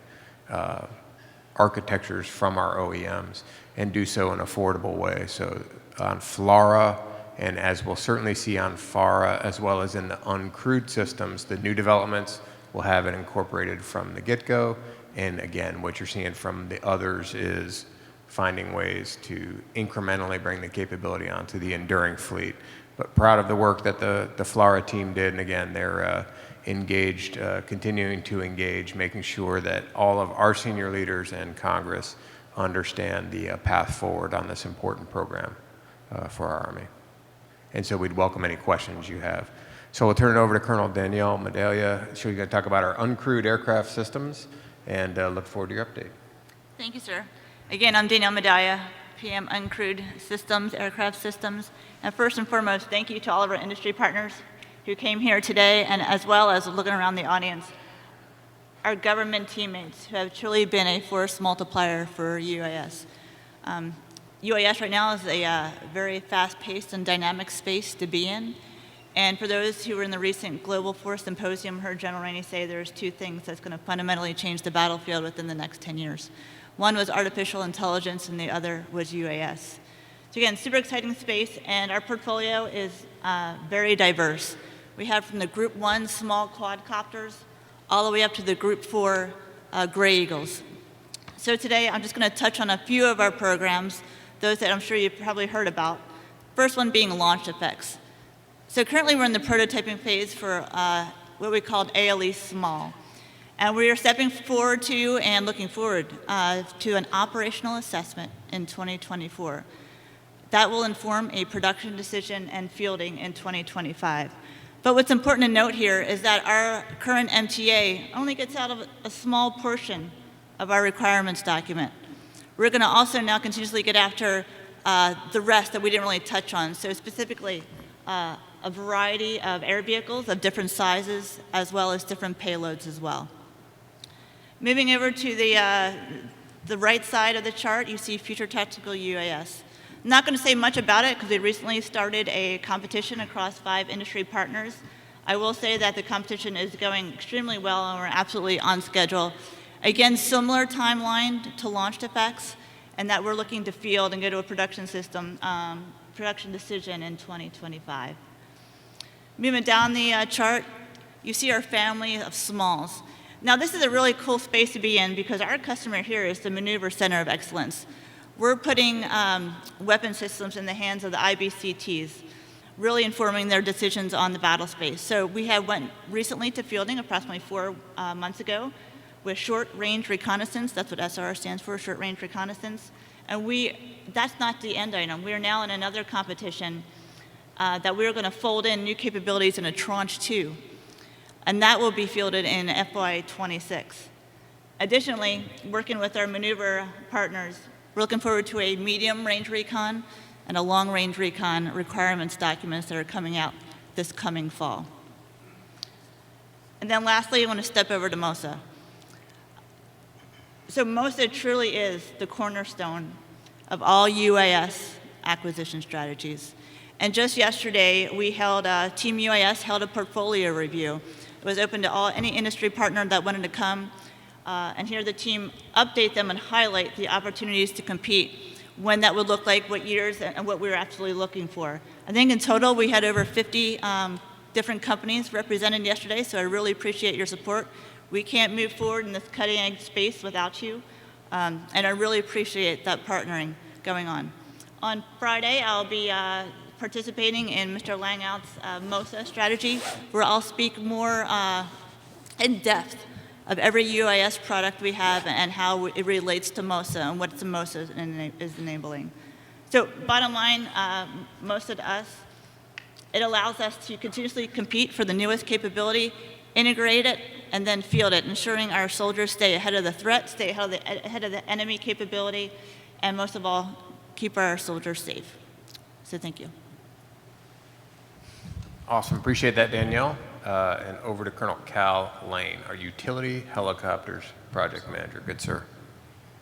architectures from our OEMs and do so in an affordable way. So on FLRAA, and as we'll certainly see on FARA, as well as in the uncrewed systems, the new developments will have it incorporated from the get-go. And again, what you're seeing from the others is finding ways to incrementally bring the capability onto the enduring fleet. But proud of the work that the FLRAA team did, and again, they're engaged, continuing to engage, making sure that all of our senior leaders and Congress understand the path forward on this important program for our Army. And so we'd welcome any questions you have. So we'll turn it over to Colonel Danielle Medaglia. She's going to talk about our uncrewed aircraft systems, and look forward to your update. Thank you, sir. Again, I'm Danielle Medaglia, PM Uncrewed Systems, Aircraft Systems. And first and foremost, thank you to all of our industry partners who came here today, and as well as looking around the audience, our government teammates who have truly been a force multiplier for UAS. UAS right now is a very fast-paced and dynamic space to be in, And for those who were in the recent Global Force Symposium, heard General Rainey say there's two things that's going to fundamentally change the battlefield within the next 10 years. One was artificial intelligence, and the other was UAS. So again, super exciting space, and our portfolio is very diverse. We have from the Group 1 small quadcopters all the way up to the Group 4 Gray Eagles. So today I'm just going to touch on a few of our programs, those that I'm sure you've probably heard about. First one being launch effects. So currently we're in the prototyping phase for what we called ALE Small. And we are stepping forward to and looking forward to an operational assessment in 2024. That will inform a production decision and fielding in 2025. But what's important to note here is that our current MTA only gets out of a small portion of our requirements document. We're going to also now continuously get after the rest that we didn't really touch on. So specifically, a variety of air vehicles of different sizes, as well as different payloads as well. Moving over to the right side of the chart, you see Future Tactical UAS. I'm not going to say much about it because we recently started a competition across 5 industry partners. I will say that the competition is going extremely well and we're absolutely on schedule. Again, similar timeline to launch effects, and that we're looking to field and go to a production system, production decision in 2025. Moving down the chart, you see our family of smalls. Now, this is a really cool space to be in because our customer here is the Maneuver Center of Excellence. We're putting weapon systems in the hands of the IBCTs, really informing their decisions on the battle space. So we went recently to fielding approximately 4 months ago with short-range reconnaissance. That's what SRR stands for, short-range reconnaissance. And that's not the end item. We are now in another competition that we're going to fold in new capabilities in a Tranche 2. And that will be fielded in FY26. Additionally, working with our maneuver partners, we're looking forward to a medium-range recon and a long-range recon requirements documents that are coming out this coming fall. And then lastly, I want to step over to MOSA. So MOSA truly is the cornerstone of all UAS acquisition strategies. And just yesterday, Team UAS held a portfolio review. It was open to any industry partner that wanted to come and hear the team update them and highlight the opportunities to compete, when that would look like, what years, and what we were actually looking for. I think in total, we had over 50 different companies represented yesterday, so I really appreciate your support. We can't move forward in this cutting-edge space without you, and I really appreciate that partnering going on. On Friday, I'll be participating in Mr. Langout's MOSA strategy, where I'll speak more in depth of every UAS product we have and how it relates to MOSA and what the MOSA is enabling. So bottom line, MOSA to us, it allows us to continuously compete for the newest capability, integrate it, and then field it, ensuring our soldiers stay ahead of the threat, stay ahead of the enemy capability, and most of all, keep our soldiers safe. So thank you. Awesome. Appreciate that, Danielle. And over to Colonel Cal Lane, our Utility Helicopters Project Manager. Good, sir.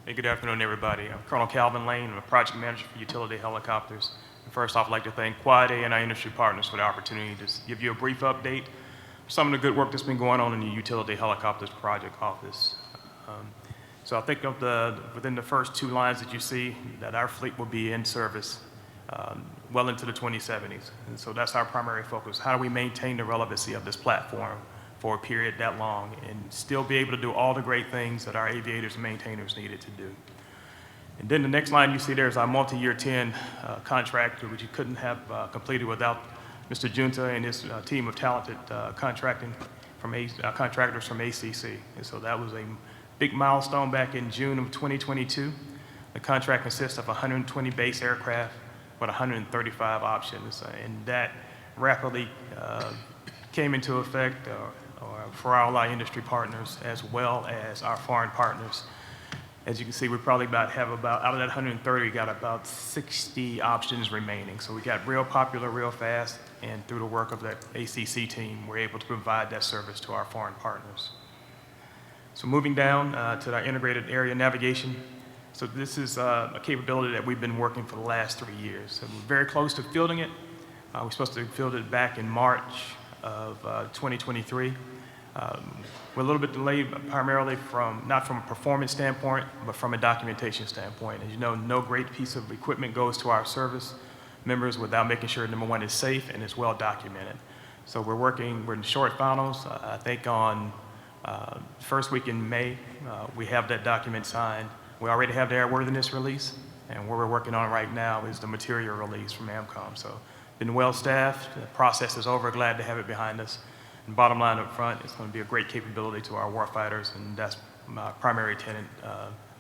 Hey, good afternoon, everybody. I'm Colonel Calvin Lane. I'm a project manager for Utility Helicopters. And first off, I'd like to thank Quad A and our industry partners for the opportunity to give you a brief update of some of the good work that's been going on in the Utility Helicopters Project Office. So I think within the first 2 lines that you see, that our fleet will be in service well into the 2070s. And so that's our primary focus. How do we maintain the relevancy of this platform for a period that long and still be able to do all the great things that our aviators and maintainers needed to do? And then the next line you see there is our multi-year 10 contract, which you couldn't have completed without Mr. Junta and his team of talented contractors from ACC. And so that was a big milestone back in June of 2022. The contract consists of 120 base aircraft with 135 options, and that rapidly came into effect for all our industry partners as well as our foreign partners. As you can see, we probably have about, out of that 130, we got about 60 options remaining. So we got real popular real fast, and through the work of that ACC team, we're able to provide that service to our foreign partners. So moving down to our integrated area navigation. So this is a capability that we've been working for the last 3 years. So we're very close to fielding it. We're supposed to have fielded back in March of 2023. We're a little bit delayed primarily not from a performance standpoint, but from a documentation standpoint. As you know, no great piece of equipment goes to our service members without making sure, number one, it's safe and it's well documented. So we're in short finals. I think on first week in May, we have that document signed. We already have the airworthiness release, and what we're working on right now is the material release from AMCOM. So been well staffed, the process is over, glad to have it behind us. And bottom line up front, it's going to be a great capability to our warfighters, and that's my primary tenet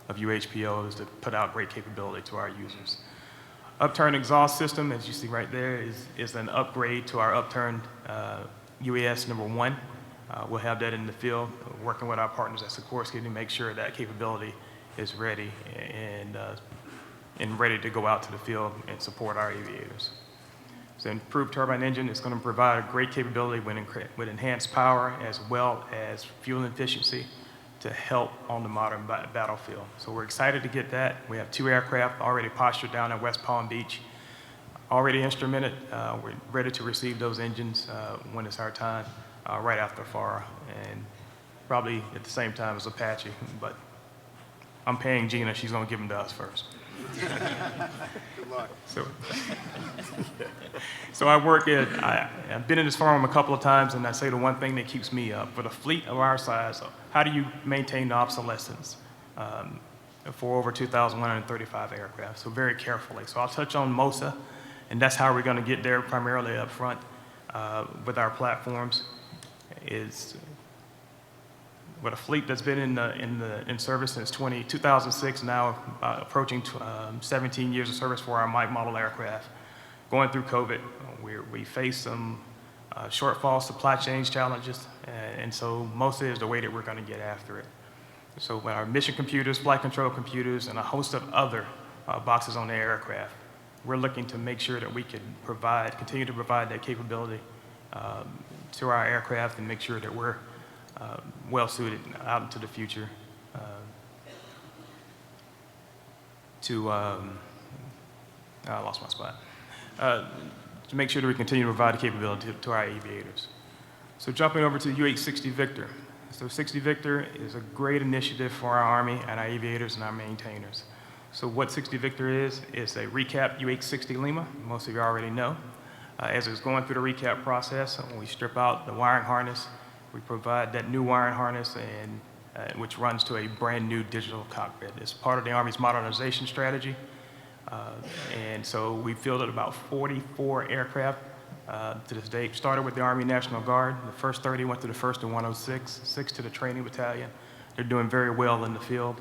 of UHPO, is to put out great capability to our users. Upturned exhaust system, as you see right there, is an upgrade to our upturned UAS number 1. We'll have that in the field, working with our partners at Sikorsky to make sure that capability is ready and ready to go out to the field and support our aviators. So improved turbine engine is going to provide a great capability with enhanced power as well as fuel efficiency to help on the modern battlefield. So we're excited to get that. We have 2 aircraft already postured down at West Palm Beach, already instrumented. We're ready to receive those engines when it's our time, right after FARA, and probably at the same time as Apache, but I'm paying Gina, she's going to give them to us first. Good luck. So I've been in this forum a couple of times, and I say the one thing that keeps me up, for the fleet of our size, how do you maintain the obsolescence for over 2,135 aircraft? So very carefully. So I'll touch on MOSA, and that's how we're going to get there primarily up front with our platforms, is with a fleet that's been in service since 2006, now approaching 17 years of service for our Mike model aircraft. Going through COVID, we faced some shortfall supply chain challenges, and so MOSA is the way that we're going to get after it. So with our mission computers, flight control computers, and a host of other boxes on the aircraft, we're looking to make sure that we can continue to provide that capability to our aircraft and make sure that we're well suited out into the future I lost my spot. To make sure that we continue to provide the capability to our aviators. So jumping over to UH-60 Victor. So 60 Victor is a great initiative for our Army and our aviators and our maintainers. So what 60 Victor is a recap UH-60 Lima. Most of you already know. As it's going through the recap process, we strip out the wiring harness. We provide that new wiring harness, which runs to a brand new digital cockpit. It's part of the Army's modernization strategy. And so we fielded about 44 aircraft to this date. Started with the Army National Guard. The first 30 went to the 1st and 106, 6 to the training battalion. They're doing very well in the field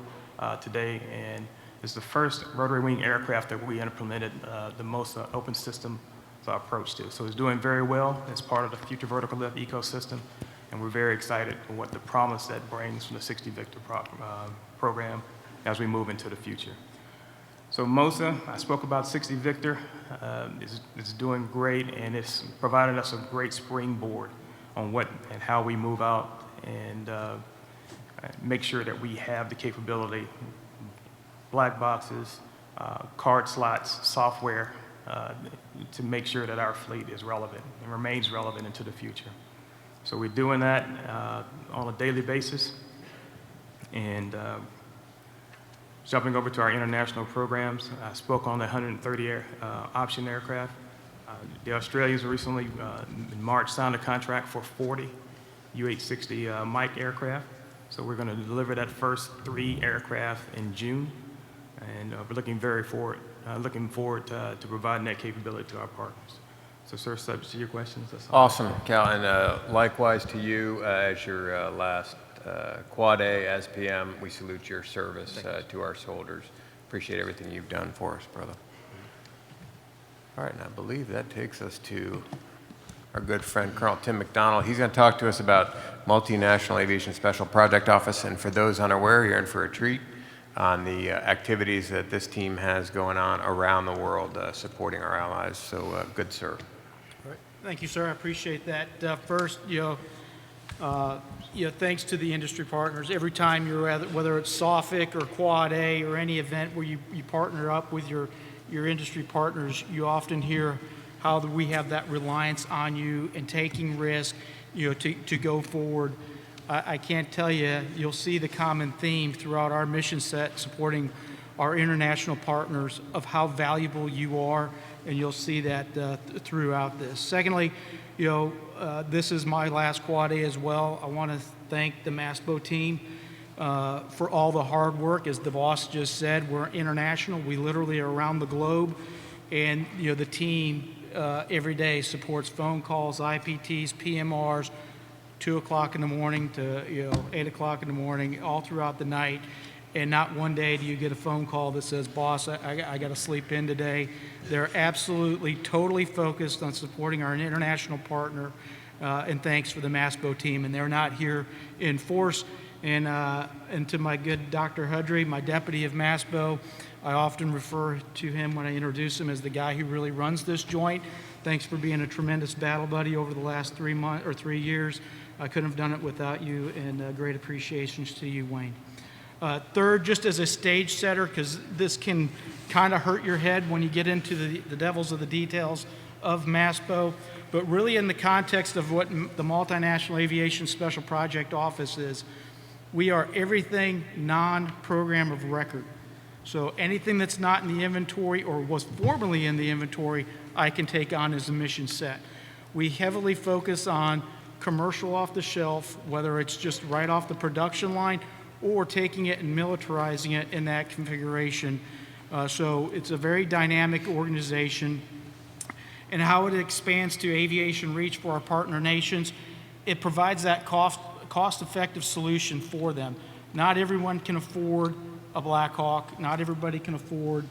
today, and it's the first rotary wing aircraft that we implemented the most open system approach to. So it's doing very well. It's part of the future vertical lift ecosystem, and we're very excited for what the promise that brings from the 60 Victor program as we move into the future. So MOSA, I spoke about 60 Victor, is doing great, and it's provided us a great springboard on what and how we move out and make sure that we have the capability, black boxes, card slots, software, to make sure that our fleet is relevant and remains relevant into the future. So we're doing that on a daily basis. And jumping over to our international programs, I spoke on the 130 option aircraft. The Australians recently, in March, signed a contract for 40 UH-60 Mike aircraft. So we're going to deliver that first 3 aircraft in June. And we're looking forward to providing that capability to our partners. So, sir, subject to your questions. That's all. Awesome, Cal, and likewise to you as your last Quad A as PM. We salute your service to our soldiers. Appreciate everything you've done for us, brother. All right, and I believe that takes us to our good friend Colonel Tim McDonald. He's going to talk to us about Multinational Aviation Special Project Office, and for those unaware, you're in for a treat on the activities that this team has going on around the world supporting our allies. So good, sir. All right. Thank you, sir. I appreciate that. First, thanks to the industry partners. Every time you're at, whether it's SOFIC or Quad A or any event where you partner up with your industry partners, you often hear how we have that reliance on you and taking risk, to go forward. I can't tell you, you'll see the common theme throughout our mission set supporting our international partners of how valuable you are, and you'll see that throughout this. Secondly, this is my last Quad A as well. I want to thank the MASBO team for all the hard work. As the boss just said, we're international. We literally are around the globe, and the team every day supports phone calls, IPTs, PMRs, 2 o'clock in the morning to 8 o'clock in the morning, all throughout the night. And not one day do you get a phone call that says, boss, I got to sleep in today. They're absolutely, totally focused on supporting our international partner, and thanks for the MASBO team. And they're not here in force. And to my good Dr. Hudry, my deputy of MASBO, I often refer to him when I introduce him as the guy who really runs this joint. Thanks for being a tremendous battle buddy over the last 3 years. I couldn't have done it without you, and great appreciations to you, Wayne. Third, just as a stage setter, because this can kind of hurt your head when you get into the devils of the details of MASBO, but really in the context of what the Multinational Aviation Special Project Office is, we are everything non-program of record. So anything that's not in the inventory or was formerly in the inventory, I can take on as a mission set. We heavily focus on commercial off the shelf, whether it's just right off the production line or taking it and militarizing it in that configuration. So it's a very dynamic organization. And how it expands to aviation reach for our partner nations, it provides that cost-effective solution for them. Not everyone can afford a Black Hawk, not everybody can afford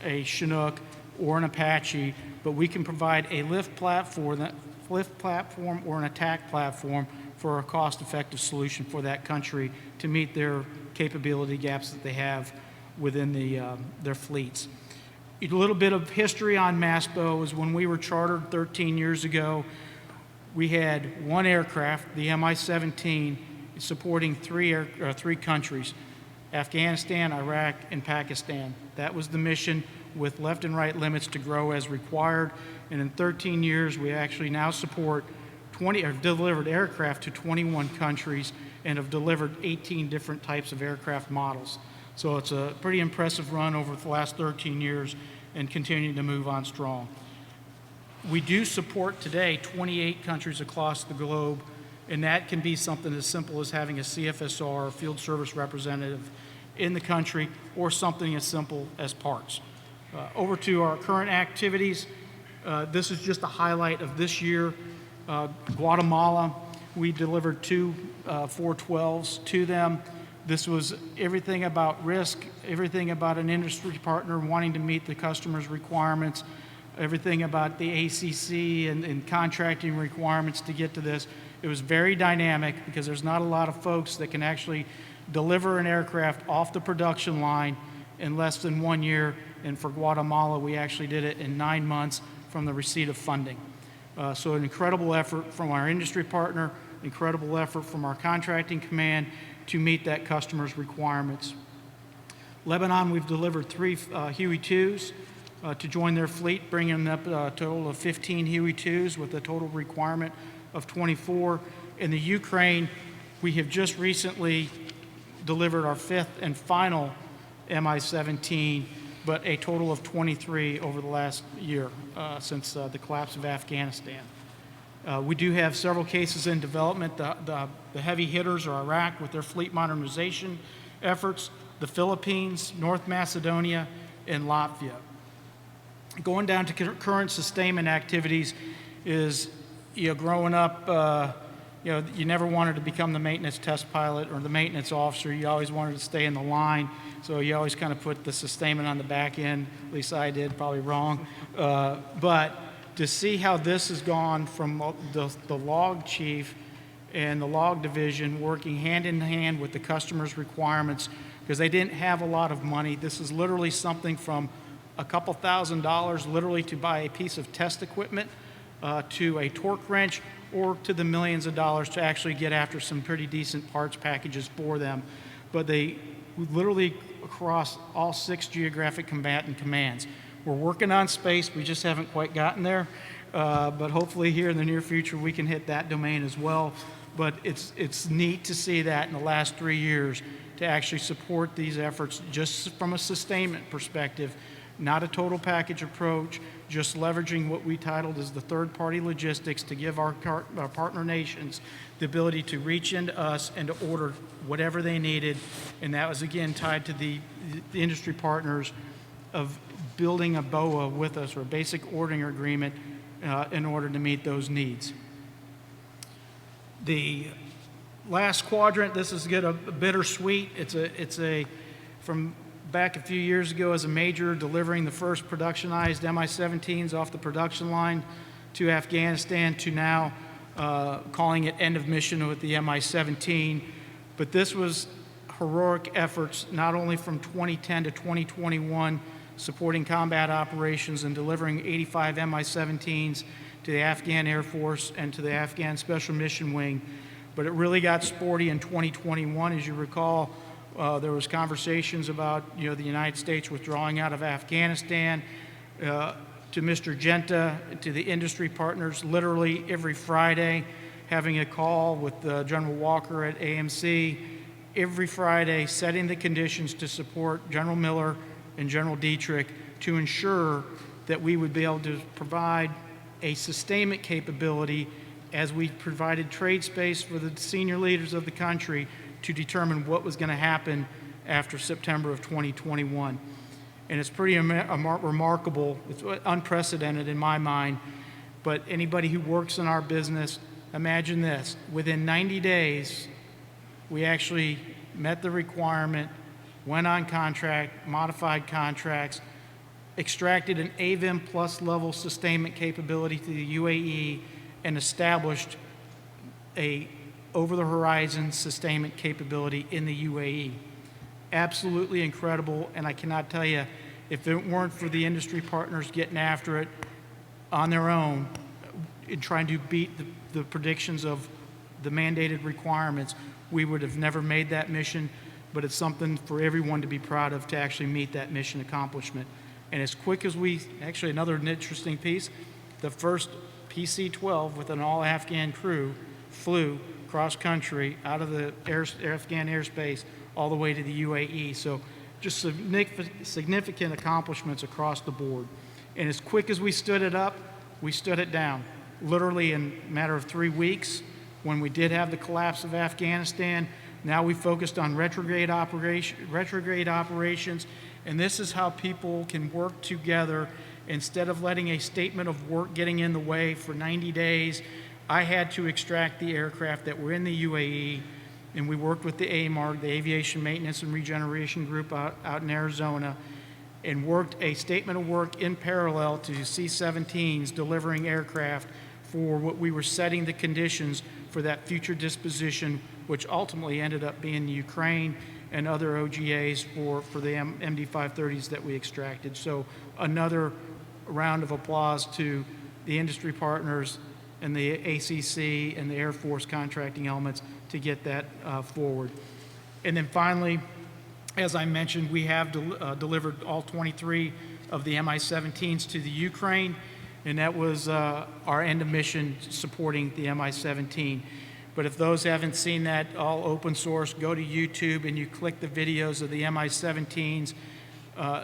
a Chinook or an Apache, but we can provide a lift platform or an attack platform for a cost-effective solution for that country to meet their capability gaps that they have within their fleets. A little bit of history on MASBO is when we were chartered 13 years ago, we had one aircraft, the Mi-17, supporting three countries, Afghanistan, Iraq, and Pakistan. That was the mission, with left and right limits to grow as required. And in 13 years, we actually now support delivered aircraft to 21 countries and have delivered 18 different types of aircraft models. So it's a pretty impressive run over the last 13 years and continuing to move on strong. We do support today 28 countries across the globe, and that can be something as simple as having a CFSR, a field service representative, in the country, or something as simple as parts. Over to our current activities. This is just a highlight of this year. Guatemala, we delivered two 412s to them. This was everything about risk, everything about an industry partner wanting to meet the customer's requirements, everything about the ACC and contracting requirements to get to this. It was very dynamic because there's not a lot of folks that can actually deliver an aircraft off the production line in less than 1 year. And for Guatemala, we actually did it in 9 months from the receipt of funding. So an incredible effort from our industry partner, incredible effort from our contracting command to meet that customer's requirements. Lebanon, we've delivered 3 Huey-2s to join their fleet, bringing up a total of 15 Huey-2s with a total requirement of 24. In the Ukraine, we have just recently delivered our 5th and final Mi-17, but a total of 23 over the last year since the collapse of Afghanistan. We do have several cases in development. The heavy hitters are Iraq with their fleet modernization efforts, the Philippines, North Macedonia, and Latvia. Going down to current sustainment activities is, growing up, you never wanted to become the maintenance test pilot or the maintenance officer. You always wanted to stay in the line. So you always kind of put the sustainment on the back end. At least I did, probably wrong. But to see how this has gone from the log chief and the log division working hand in hand with the customer's requirements, because they didn't have a lot of money. This is literally something from a couple $1,000s literally to buy a piece of test equipment, to a torque wrench, or to the millions of dollars to actually get after some pretty decent parts packages for them. But they literally across all 6 geographic combatant commands, We're working on space, we just haven't quite gotten there. But hopefully here in the near future, we can hit that domain as well. But it's neat to see that in the last 3 years to actually support these efforts just from a sustainment perspective, not a total package approach, just leveraging what we titled as the third-party logistics to give our partner nations the ability to reach into us and to order whatever they needed. And that was, again, tied to the industry partners of building a BOA with us, or a basic ordering agreement, in order to meet those needs. The last quadrant, this is a bittersweet. It's from back a few years ago as a major, delivering the first productionized Mi-17s off the production line to Afghanistan, to now calling it end of mission with the Mi-17. But this was heroic efforts, not only from 2010 to 2021, supporting combat operations and delivering 85 Mi-17s to the Afghan Air Force and to the Afghan Special Mission Wing. But it really got sporty in 2021. As you recall, there was conversations about the United States withdrawing out of Afghanistan. To Mr. Genta, to the industry partners, literally every Friday, having a call with General Walker at AMC, every Friday setting the conditions to support General Miller and General Dietrich to ensure that we would be able to provide a sustainment capability as we provided trade space for the senior leaders of the country to determine what was going to happen after September of 2021. And it's pretty remarkable, it's unprecedented in my mind, but anybody who works in our business, imagine this: within 90 days, we actually met the requirement, went on contract, modified contracts, extracted an AVIM plus level sustainment capability to the UAE, and established a over-the-horizon sustainment capability in the UAE. Absolutely incredible, and I cannot tell you, if it weren't for the industry partners getting after it on their own in trying to beat the predictions of the mandated requirements, we would have never made that mission. But it's something for everyone to be proud of, to actually meet that mission accomplishment. And as quick as actually another interesting piece, the first PC-12 with an all-Afghan crew flew cross-country out of the Afghan airspace all the way to the UAE. So just significant accomplishments across the board. And as quick as we stood it up, we stood it down. Literally in a matter of 3 weeks, when we did have the collapse of Afghanistan, now we focused on retrograde operations, and this is how people can work together. Instead of letting a statement of work getting in the way for 90 days, I had to extract the aircraft that were in the UAE, and we worked with the AMARG, the Aviation Maintenance and Regeneration Group out in Arizona, and worked a statement of work in parallel to C-17s delivering aircraft for what we were setting the conditions for that future disposition, which ultimately ended up being Ukraine and other OGAs for the MD-530s that we extracted. So another round of applause to the industry partners and the ACC and the Air Force contracting elements to get that forward. And then finally, as I mentioned, we have delivered all 23 of the Mi-17s to the Ukraine, and that was our end of mission supporting the Mi-17. But if those haven't seen that, all open source, go to YouTube and you click the videos of the Mi-17s.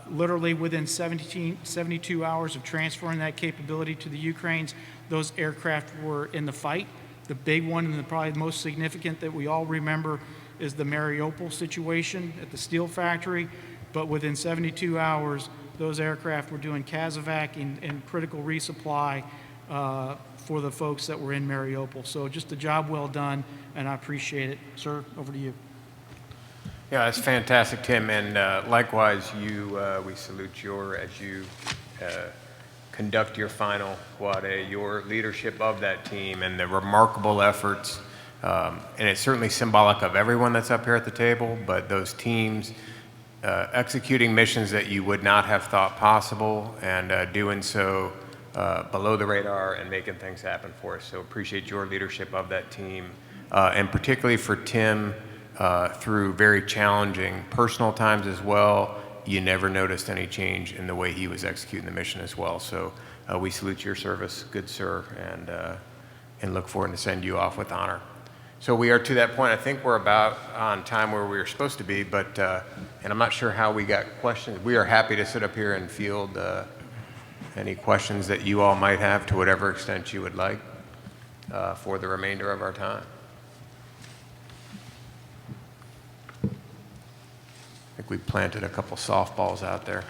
Literally within 72 hours of transferring that capability to the Ukraines, those aircraft were in the fight. The big one, and probably the most significant that we all remember, is the Mariupol situation at the steel factory. But within 72 hours, those aircraft were doing CASEVAC and critical resupply for the folks that were in Mariupol. So just a job well done, and I appreciate it. Sir, over to you. Yeah, that's fantastic, Tim. And likewise, we salute as you conduct your final Quad A, your leadership of that team and the remarkable efforts. And it's certainly symbolic of everyone that's up here at the table, but those teams executing missions that you would not have thought possible, and doing so below the radar and making things happen for us. So appreciate your leadership of that team, and particularly for Tim, through very challenging personal times as well, you never noticed any change in the way he was executing the mission as well. So we salute your service, good sir, and look forward to send you off with honor. So we are to that point. I think we're about on time where we were supposed to be, but and I'm not sure how we got questions. We are happy to sit up here and field any questions that you all might have to whatever extent you would like for the remainder of our time. I think we planted a couple softballs out there.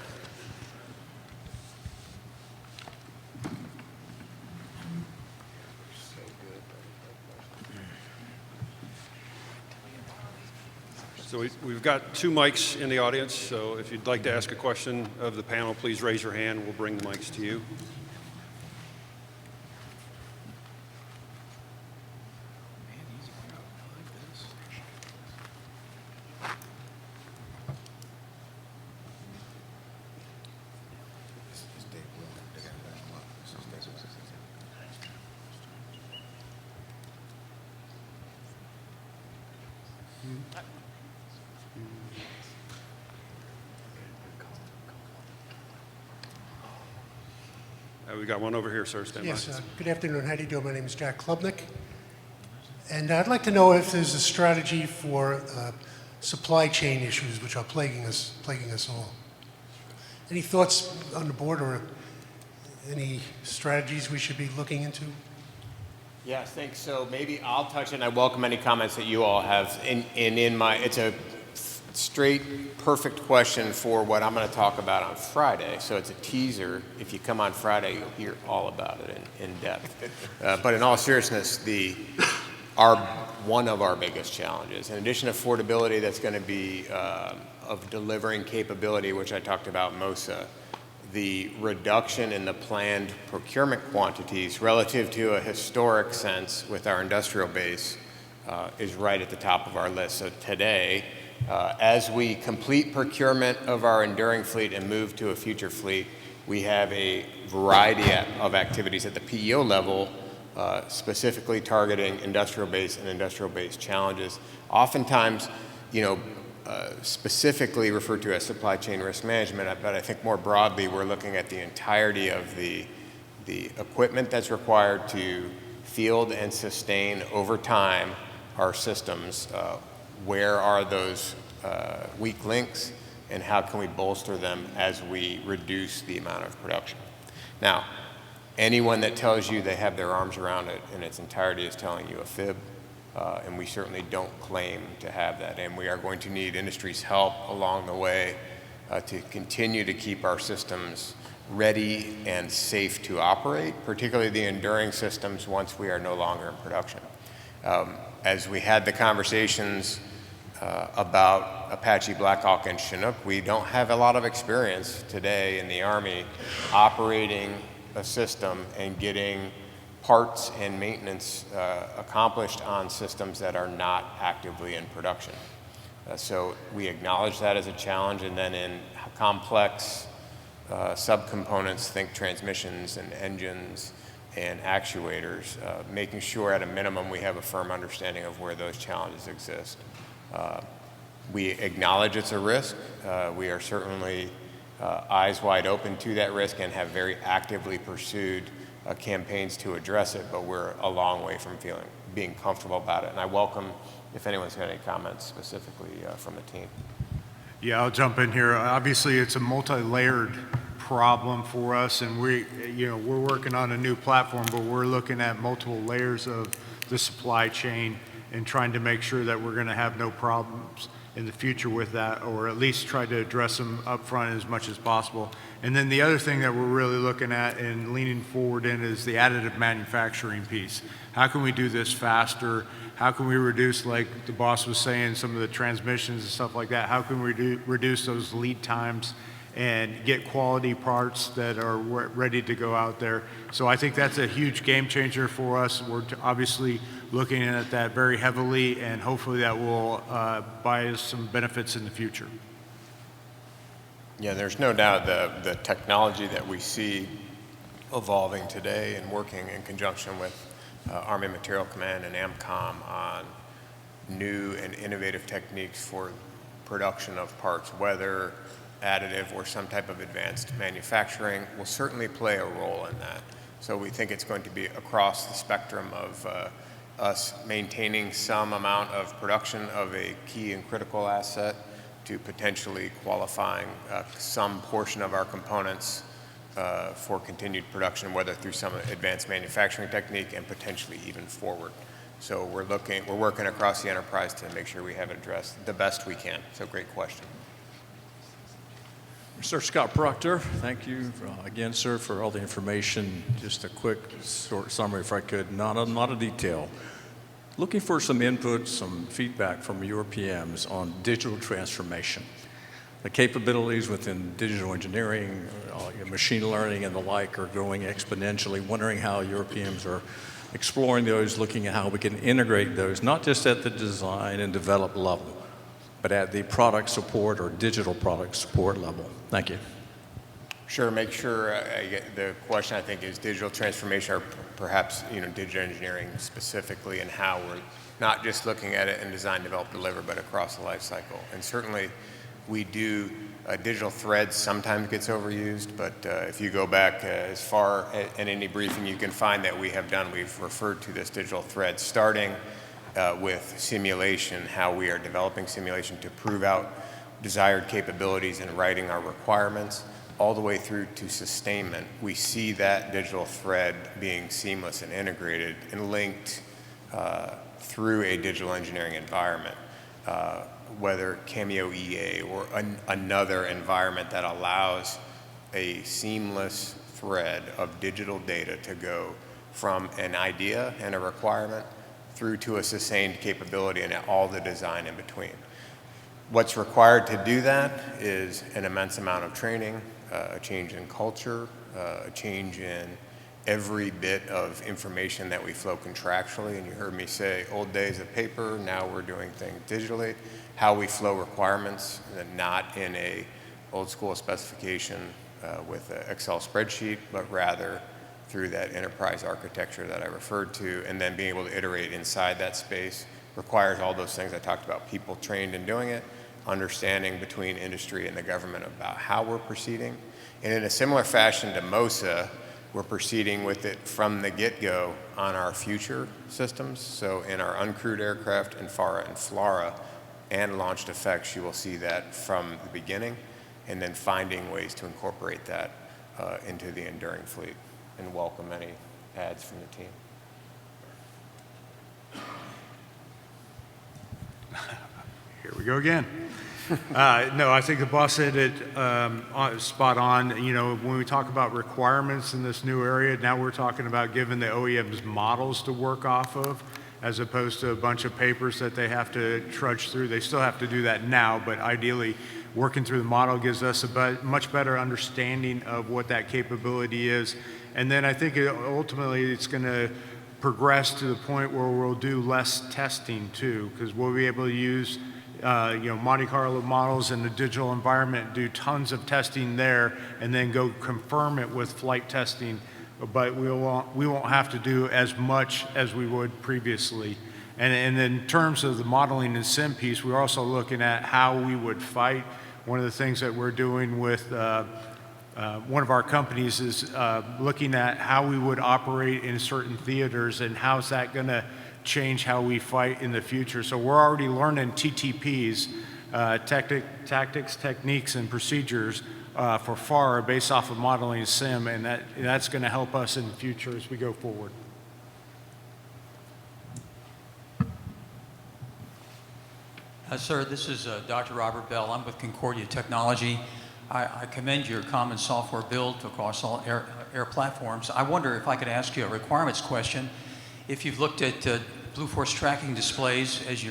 So we've got 2 mics in the audience, so if you'd like to ask a question of the panel, please raise your hand. We'll bring the mics to you. We've got one over here, sir. Stand by. Yes, good afternoon. How do you do? My name is Jack Klubnik. And I'd like to know if there's a strategy for supply chain issues which are plaguing us all. Any thoughts on the board or any strategies we should be looking into? Yes, thanks. So maybe I'll touch it, and I welcome any comments that you all have. It's a straight, perfect question for what I'm going to talk about on Friday. So it's a teaser. If you come on Friday, you'll hear all about it in depth. But in all seriousness, one of our biggest challenges, in addition to affordability, that's going to be of delivering capability, which I talked about MOSA, the reduction in the planned procurement quantities relative to a historic sense with our industrial base is right at the top of our list. So today, as we complete procurement of our enduring fleet and move to a future fleet, we have a variety of activities at the PEO level, specifically targeting industrial base and industrial base challenges. Oftentimes, specifically referred to as supply chain risk management, but I think more broadly, we're looking at the entirety of the equipment that's required to field and sustain over time our systems. Where are those weak links, and how can we bolster them as we reduce the amount of production? Now, anyone that tells you they have their arms around it in its entirety is telling you a fib, and we certainly don't claim to have that. And we are going to need industry's help along the way to continue to keep our systems ready and safe to operate, particularly the enduring systems once we are no longer in production. As we had the conversations about Apache, Black Hawk, and Chinook, we don't have a lot of experience today in the Army operating a system and getting parts and maintenance accomplished on systems that are not actively in production. So we acknowledge that as a challenge, and then in complex subcomponents, think transmissions and engines and actuators, making sure at a minimum we have a firm understanding of where those challenges exist. We acknowledge it's a risk. We are certainly eyes wide open to that risk and have very actively pursued campaigns to address it, but we're a long way from being comfortable about it. And I welcome if anyone's got any comments specifically from the team. Yeah, I'll jump in here. Obviously, it's a multi-layered problem for us, and we're working on a new platform, but we're looking at multiple layers of the supply chain and trying to make sure that we're going to have no problems in the future with that, or at least try to address them up front as much as possible. And then the other thing that we're really looking at and leaning forward in is the additive manufacturing piece. How can we do this faster? How can we reduce, like the boss was saying, some of the transmissions and stuff like that? How can we reduce those lead times and get quality parts that are ready to go out there? So I think that's a huge game changer for us. We're obviously looking at that very heavily, and hopefully that will buy us some benefits in the future. Yeah, there's no doubt the technology that we see evolving today and working in conjunction with Army Material Command and AMCOM on new and innovative techniques for production of parts, whether additive or some type of advanced manufacturing will certainly play a role in that. So we think it's going to be across the spectrum of us maintaining some amount of production of a key and critical asset to potentially qualifying some portion of our components for continued production, whether through some advanced manufacturing technique and potentially even forward. So we're working across the enterprise to make sure we have it addressed the best we can. So great question. Mr. Scott Proctor, thank you again, sir, for all the information. Just a quick short summary, if I could, not a lot of detail. Looking for some input, some feedback from your PMs on digital transformation. The capabilities within digital engineering, machine learning and the like are growing exponentially. Wondering how your PMs are exploring those, looking at how we can integrate those, not just at the design and develop level, but at the product support or digital product support level. Thank you. Sure, make sure I get the question I think is digital transformation or perhaps digital engineering specifically and how we're not just looking at it in design, develop, deliver, but across the life cycle. And certainly we do, digital threads sometimes gets overused, but if you go back as far in any briefing you can find that we have done, we've referred to this digital thread starting with simulation, how we are developing simulation to prove out desired capabilities and writing our requirements, all the way through to sustainment. We see that digital thread being seamless and integrated and linked through a digital engineering environment, whether Cameo EA or another environment that allows a seamless thread of digital data to go from an idea and a requirement through to a sustained capability and all the design in between. What's required to do that is an immense amount of training, a change in culture, a change in every bit of information that we flow contractually. And you heard me say old days of paper, now we're doing things digitally. How we flow requirements, not in a old school specification with an Excel spreadsheet, but rather through that enterprise architecture that I referred to, and then being able to iterate inside that space requires all those things I talked about, people trained in doing it, understanding between industry and the government about how we're proceeding. And in a similar fashion to MOSA, we're proceeding with it from the get-go on our future systems. So in our uncrewed aircraft, in FARA and FLARA, and launched effects, you will see that from the beginning, and then finding ways to incorporate that into the enduring fleet. And welcome any adds from the team. Here we go again. No, I think the boss said it spot on. When we talk about requirements in this new area, now we're talking about giving the OEMs models to work off of, as opposed to a bunch of papers that they have to trudge through. They still have to do that now, but ideally, working through the model gives us a much better understanding of what that capability is. And then I think ultimately it's going to progress to the point where we'll do less testing too, because we'll be able to use Monte Carlo models in the digital environment, do tons of testing there, and then go confirm it with flight testing. But we won't have to do as much as we would previously. And in terms of the modeling and sim piece, we're also looking at how we would fight. One of the things that we're doing with one of our companies is looking at how we would operate in certain theaters and how's that going to change how we fight in the future. So we're already learning TTPs, tactics, techniques, and procedures for FAR based off of modeling and sim, and that's going to help us in the future as we go forward. Sir, this is Dr. Robert Bell. I'm with Concordia Technology. I commend your common software build across all air platforms. I wonder if I could ask you a requirements question. If you've looked at Blue Force tracking displays as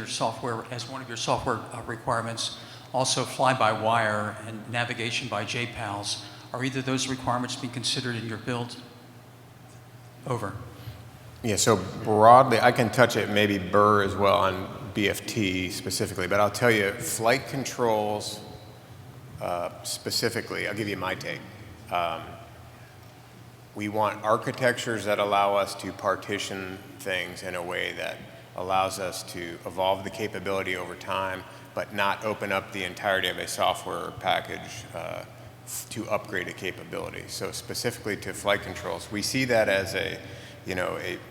one of your software requirements, also fly-by-wire and navigation by JPALs, are either of those requirements being considered in your build? Over. Yeah, so broadly, I can touch it maybe Burr as well on BFT specifically, but I'll tell you, flight controls specifically, I'll give you my take. We want architectures that allow us to partition things in a way that allows us to evolve the capability over time, but not open up the entirety of a software package to upgrade a capability. So specifically to flight controls, we see that as a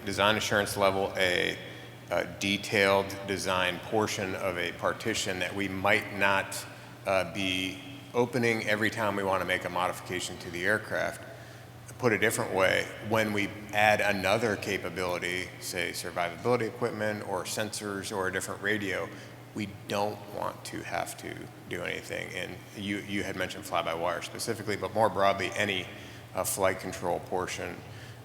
design assurance level, a detailed design portion of a partition that we might not be opening every time we want to make a modification to the aircraft. Put a different way, when we add another capability, say survivability equipment or sensors or a different radio, we don't want to have to do anything. And you had mentioned fly-by-wire specifically, but more broadly, any flight control portion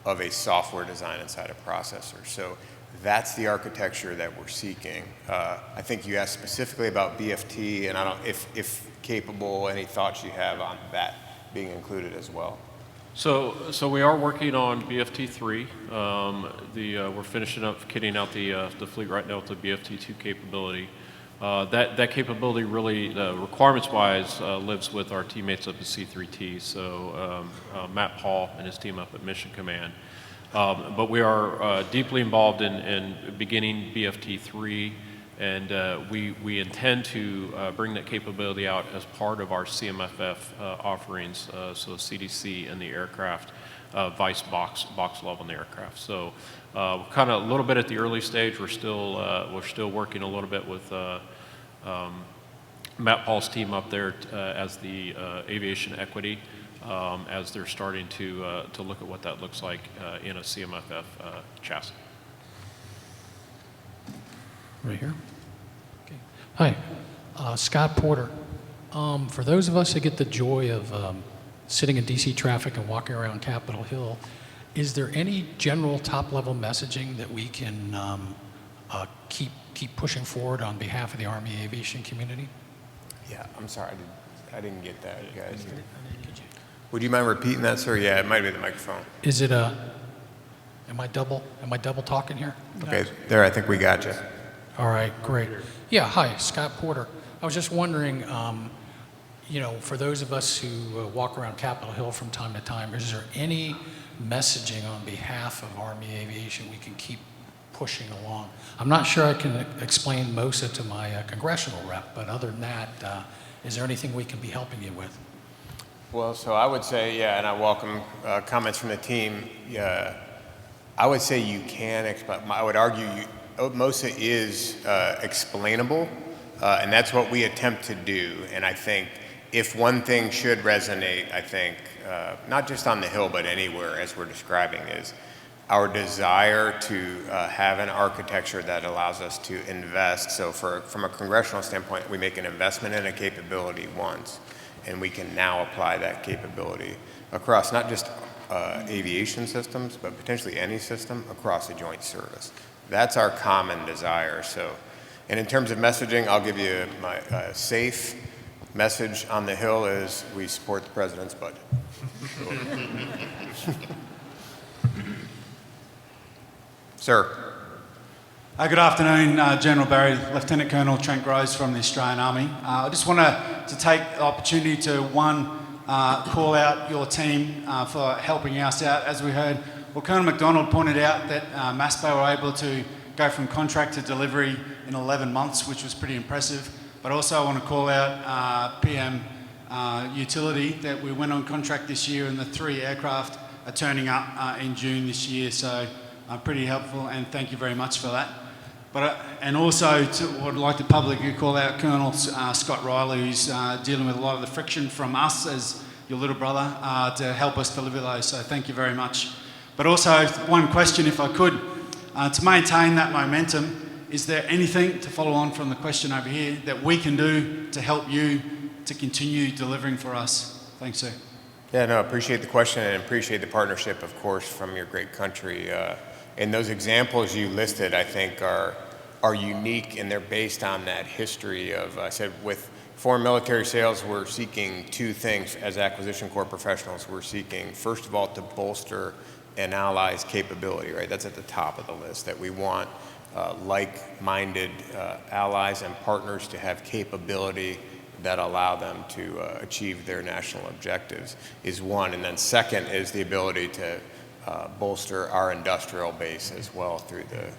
of a software design inside a processor. So that's the architecture that we're seeking. I think you asked specifically about BFT, and I don't, if capable, any thoughts you have on that being included as well. So we are working on BFT3. We're finishing up kitting out the fleet right now with the BFT2 capability. That capability really, requirements-wise, lives with our teammates up at C3T. So Matt Paul and his team up at Mission Command. But we are deeply involved in beginning BFT3. And we intend to bring that capability out as part of our CMFF offerings, so CDC and the aircraft, vice box level in the aircraft. So kind of a little bit at the early stage. We're still working a little bit with Matt Paul's team up there as the aviation equity, as they're starting to look at what that looks like in a CMFF chassis. Right here. Okay. Hi, Scott Porter. For those of us that get the joy of sitting in DC traffic and walking around Capitol Hill, is there any general top-level messaging that we can keep pushing forward on behalf of the Army aviation community? Yeah, I'm sorry, I didn't get that, guys. Would you mind repeating that, sir? Yeah, it might be the microphone. Is it am I double talking here? Okay, there, I think we got you. All right, great. Yeah, hi, Scott Porter. I was just wondering, for those of us who walk around Capitol Hill from time to time, is there any messaging on behalf of Army Aviation we can keep pushing along? I'm not sure I can explain MOSA to my congressional rep, but other than that, is there anything we can be helping you with? Well, so I would say, yeah, and I welcome comments from the team. I would say you can explain. I would argue MOSA is explainable, and that's what we attempt to do. And I think if one thing should resonate, I think, not just on the Hill, but anywhere as we're describing, is our desire to have an architecture that allows us to invest. So from a congressional standpoint, we make an investment in a capability once, and we can now apply that capability across not just aviation systems, but potentially any system across a joint service. That's our common desire. So, and in terms of messaging, I'll give you my safe message on the Hill is we support the president's budget. Sir. Good afternoon, General Barrie, Lieutenant Colonel Trent Groves from the Australian Army. I just want to take the opportunity to, call out your team for helping us out. As we heard, well, Colonel McDonald pointed out that MASPO were able to go from contract to delivery in 11 months, which was pretty impressive. But also I want to call out PM Utility, that we went on contract this year and the 3 aircraft are turning up in June this year. So pretty helpful, and thank you very much for that. But and also I'd like to publicly call out Colonel Scott Riley, who's dealing with a lot of the friction from us as your little brother to help us deliver those. So thank you very much. But also one question, if I could, to maintain that momentum, is there anything, to follow on from the question over here, that we can do to help you to continue delivering for us? Thanks, sir. Yeah, no, appreciate the question and appreciate the partnership, of course, from your great country. And those examples you listed, I think, are unique, and they're based on that history of, I said, with foreign military sales, we're seeking 2 things as acquisition corps professionals. We're seeking, first of all, to bolster an ally's capability, right? That's at the top of the list, that we want like-minded allies and partners to have capability that allow them to achieve their national objectives is one. And then second is the ability to bolster our industrial base as well through the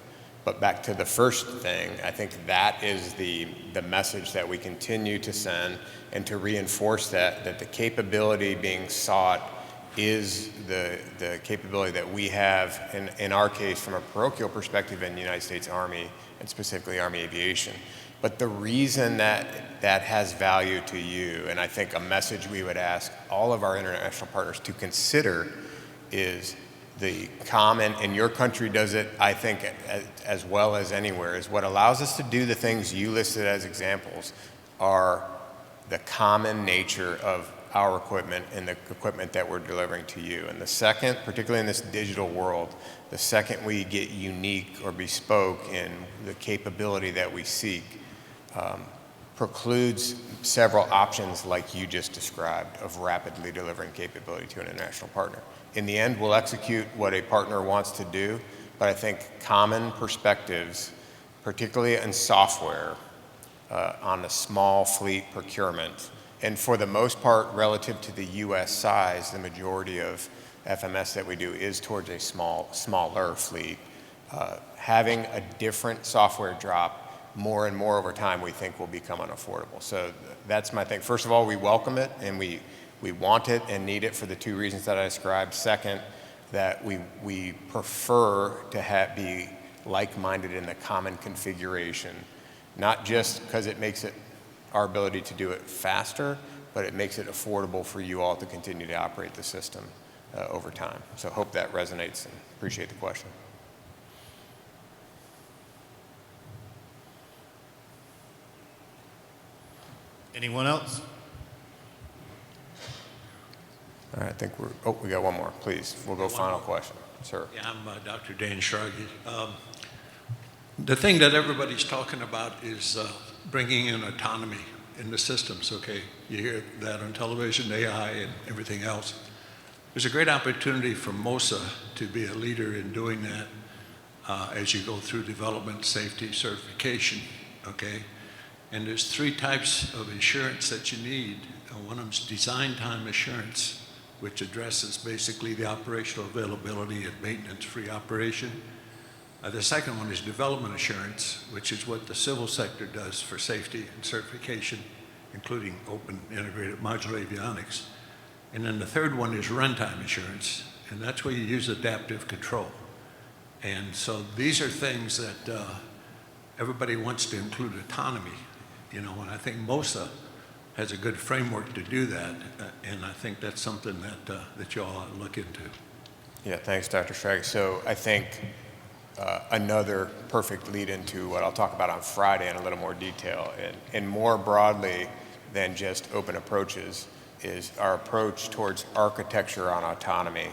But back to the first thing, I think that is the message that we continue to send, and to reinforce that the capability being sought is the capability that we have, in our case, from a parochial perspective in the United States Army, and specifically Army Aviation. But the reason that has value to you, and I think a message we would ask all of our international partners to consider, is the common, and your country does it, I think, as well as anywhere, is what allows us to do the things you listed as examples are the common nature of our equipment and the equipment that we're delivering to you. And the second, particularly in this digital world, the second we get unique or bespoke in the capability that we seek, precludes several options like you just described of rapidly delivering capability to an international partner. In the end, we'll execute what a partner wants to do, but I think common perspectives, particularly in software, on the small fleet procurement, and for the most part, relative to the US size, the majority of FMS that we do is towards a smaller fleet. Having a different software drop more and more over time, we think will become unaffordable. So that's my thing. First of all, we welcome it, and we want it and need it for the two reasons that I described. Second, that we prefer to be like-minded in the common configuration, not just because it makes it our ability to do it faster, but it makes it affordable for you all to continue to operate the system over time. So hope that resonates, and appreciate the question. Anyone else? All right, I think we got one more, please. We'll go final question, sir. Yeah, I'm Dr. Dan Shruggy. The thing that everybody's talking about is bringing in autonomy in the systems, okay? You hear that on television, AI and everything else. There's a great opportunity for MOSA to be a leader in doing that as you go through development, safety, certification, okay? And there's 3 types of assurance that you need. One of them is design time assurance, which addresses basically the operational availability and maintenance-free operation. The second one is development assurance, which is what the civil sector does for safety and certification, including open integrated modular avionics. And then the third one is runtime assurance, and that's where you use adaptive control. And so these are things that everybody wants to include autonomy, you know, and I think MOSA has a good framework to do that, and I think that's something that you all ought to look into. Yeah, thanks, Dr. Schrag. So I think another perfect lead into what I'll talk about on Friday in a little more detail, and more broadly than just open approaches, is our approach towards architecture on autonomy.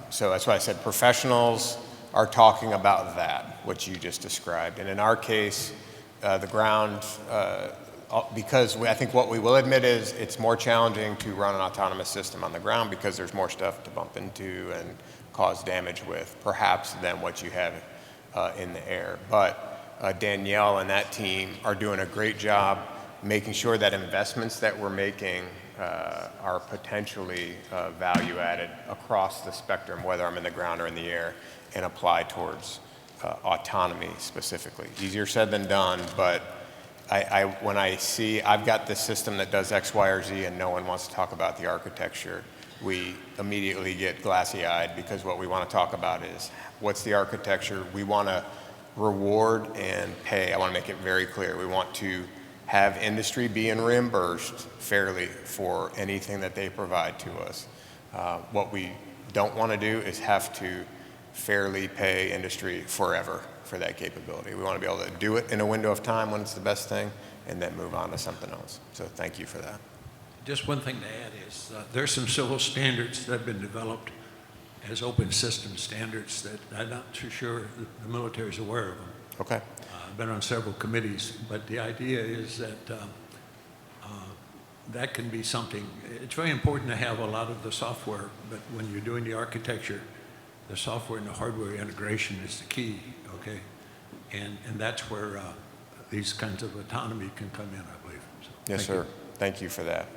So that's why I said professionals are talking about that, what you just described. And in our case, the ground, because I think what we will admit is it's more challenging to run an autonomous system on the ground because there's more stuff to bump into and cause damage with, perhaps, than what you have in the air. But Danielle and that team are doing a great job making sure that investments that we're making are potentially value added across the spectrum, whether I'm in the ground or in the air, and apply towards autonomy specifically. Easier said than done, but when I see I've got this system that does X, Y, or Z and no one wants to talk about the architecture, we immediately get glassy-eyed, because what we want to talk about is what's the architecture. We want to reward and pay. I want to make it very clear. We want to have industry being reimbursed fairly for anything that they provide to us. What we don't want to do is have to fairly pay industry forever for that capability. We want to be able to do it in a window of time when it's the best thing, and then move on to something else. So thank you for that. Just one thing to add is there's some civil standards that have been developed as open system standards that I'm not too sure the military is aware of them. Okay. I've been on several committees, but the idea is that that can be something. It's very important to have a lot of the software, but when you're doing the architecture, the software and the hardware integration is the key, okay? And that's where these kinds of autonomy can come in, I believe. So, yes, sir. Thank you for that.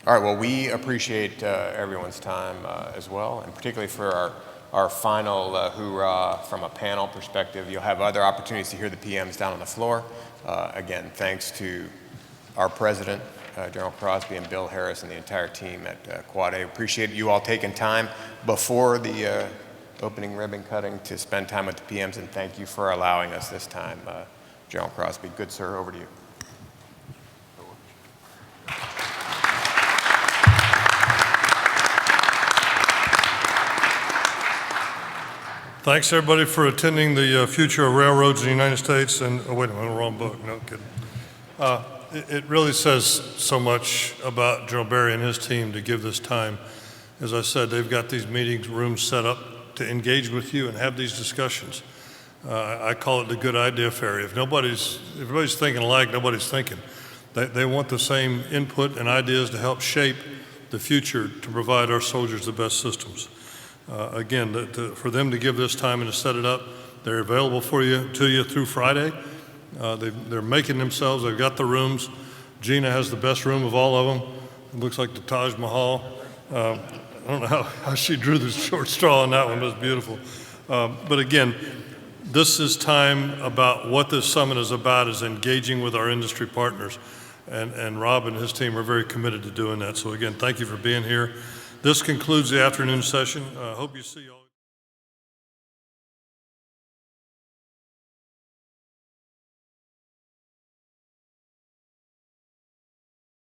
All right, well, we appreciate everyone's time as well, and particularly for our final hoorah from a panel perspective. You'll have other opportunities to hear the PMs down on the floor. Again, thanks to our president, General Crosby, and Bill Harris, and the entire team at Quad A. Appreciate you all taking time before the opening ribbon cutting to spend time with the PMs, and thank you for allowing us this time, General Crosby. Good, sir. Over to you. Thanks, everybody, for attending the Future of Railroads in the United States. And, oh, wait a minute, wrong book. No kidding. It really says so much about General Barrie and his team to give this time. As I said, they've got these meeting rooms set up to engage with you and have these discussions. I call it the good idea fairy. If everybody's thinking alike, nobody's thinking. They want the same input and ideas to help shape the future to provide our soldiers the best systems. Again, for them to give this time and to set it up, they're available to you through Friday. They're making themselves, they've got the rooms. Gina has the best room of all of them. It looks like the Taj Mahal. I don't know how she drew the short straw on that one, but it's beautiful. But again, this is time about what this summit is about, is engaging with our industry partners. And Rob and his team are very committed to doing that. So again, thank you for being here. This concludes the afternoon session. Hope you see all.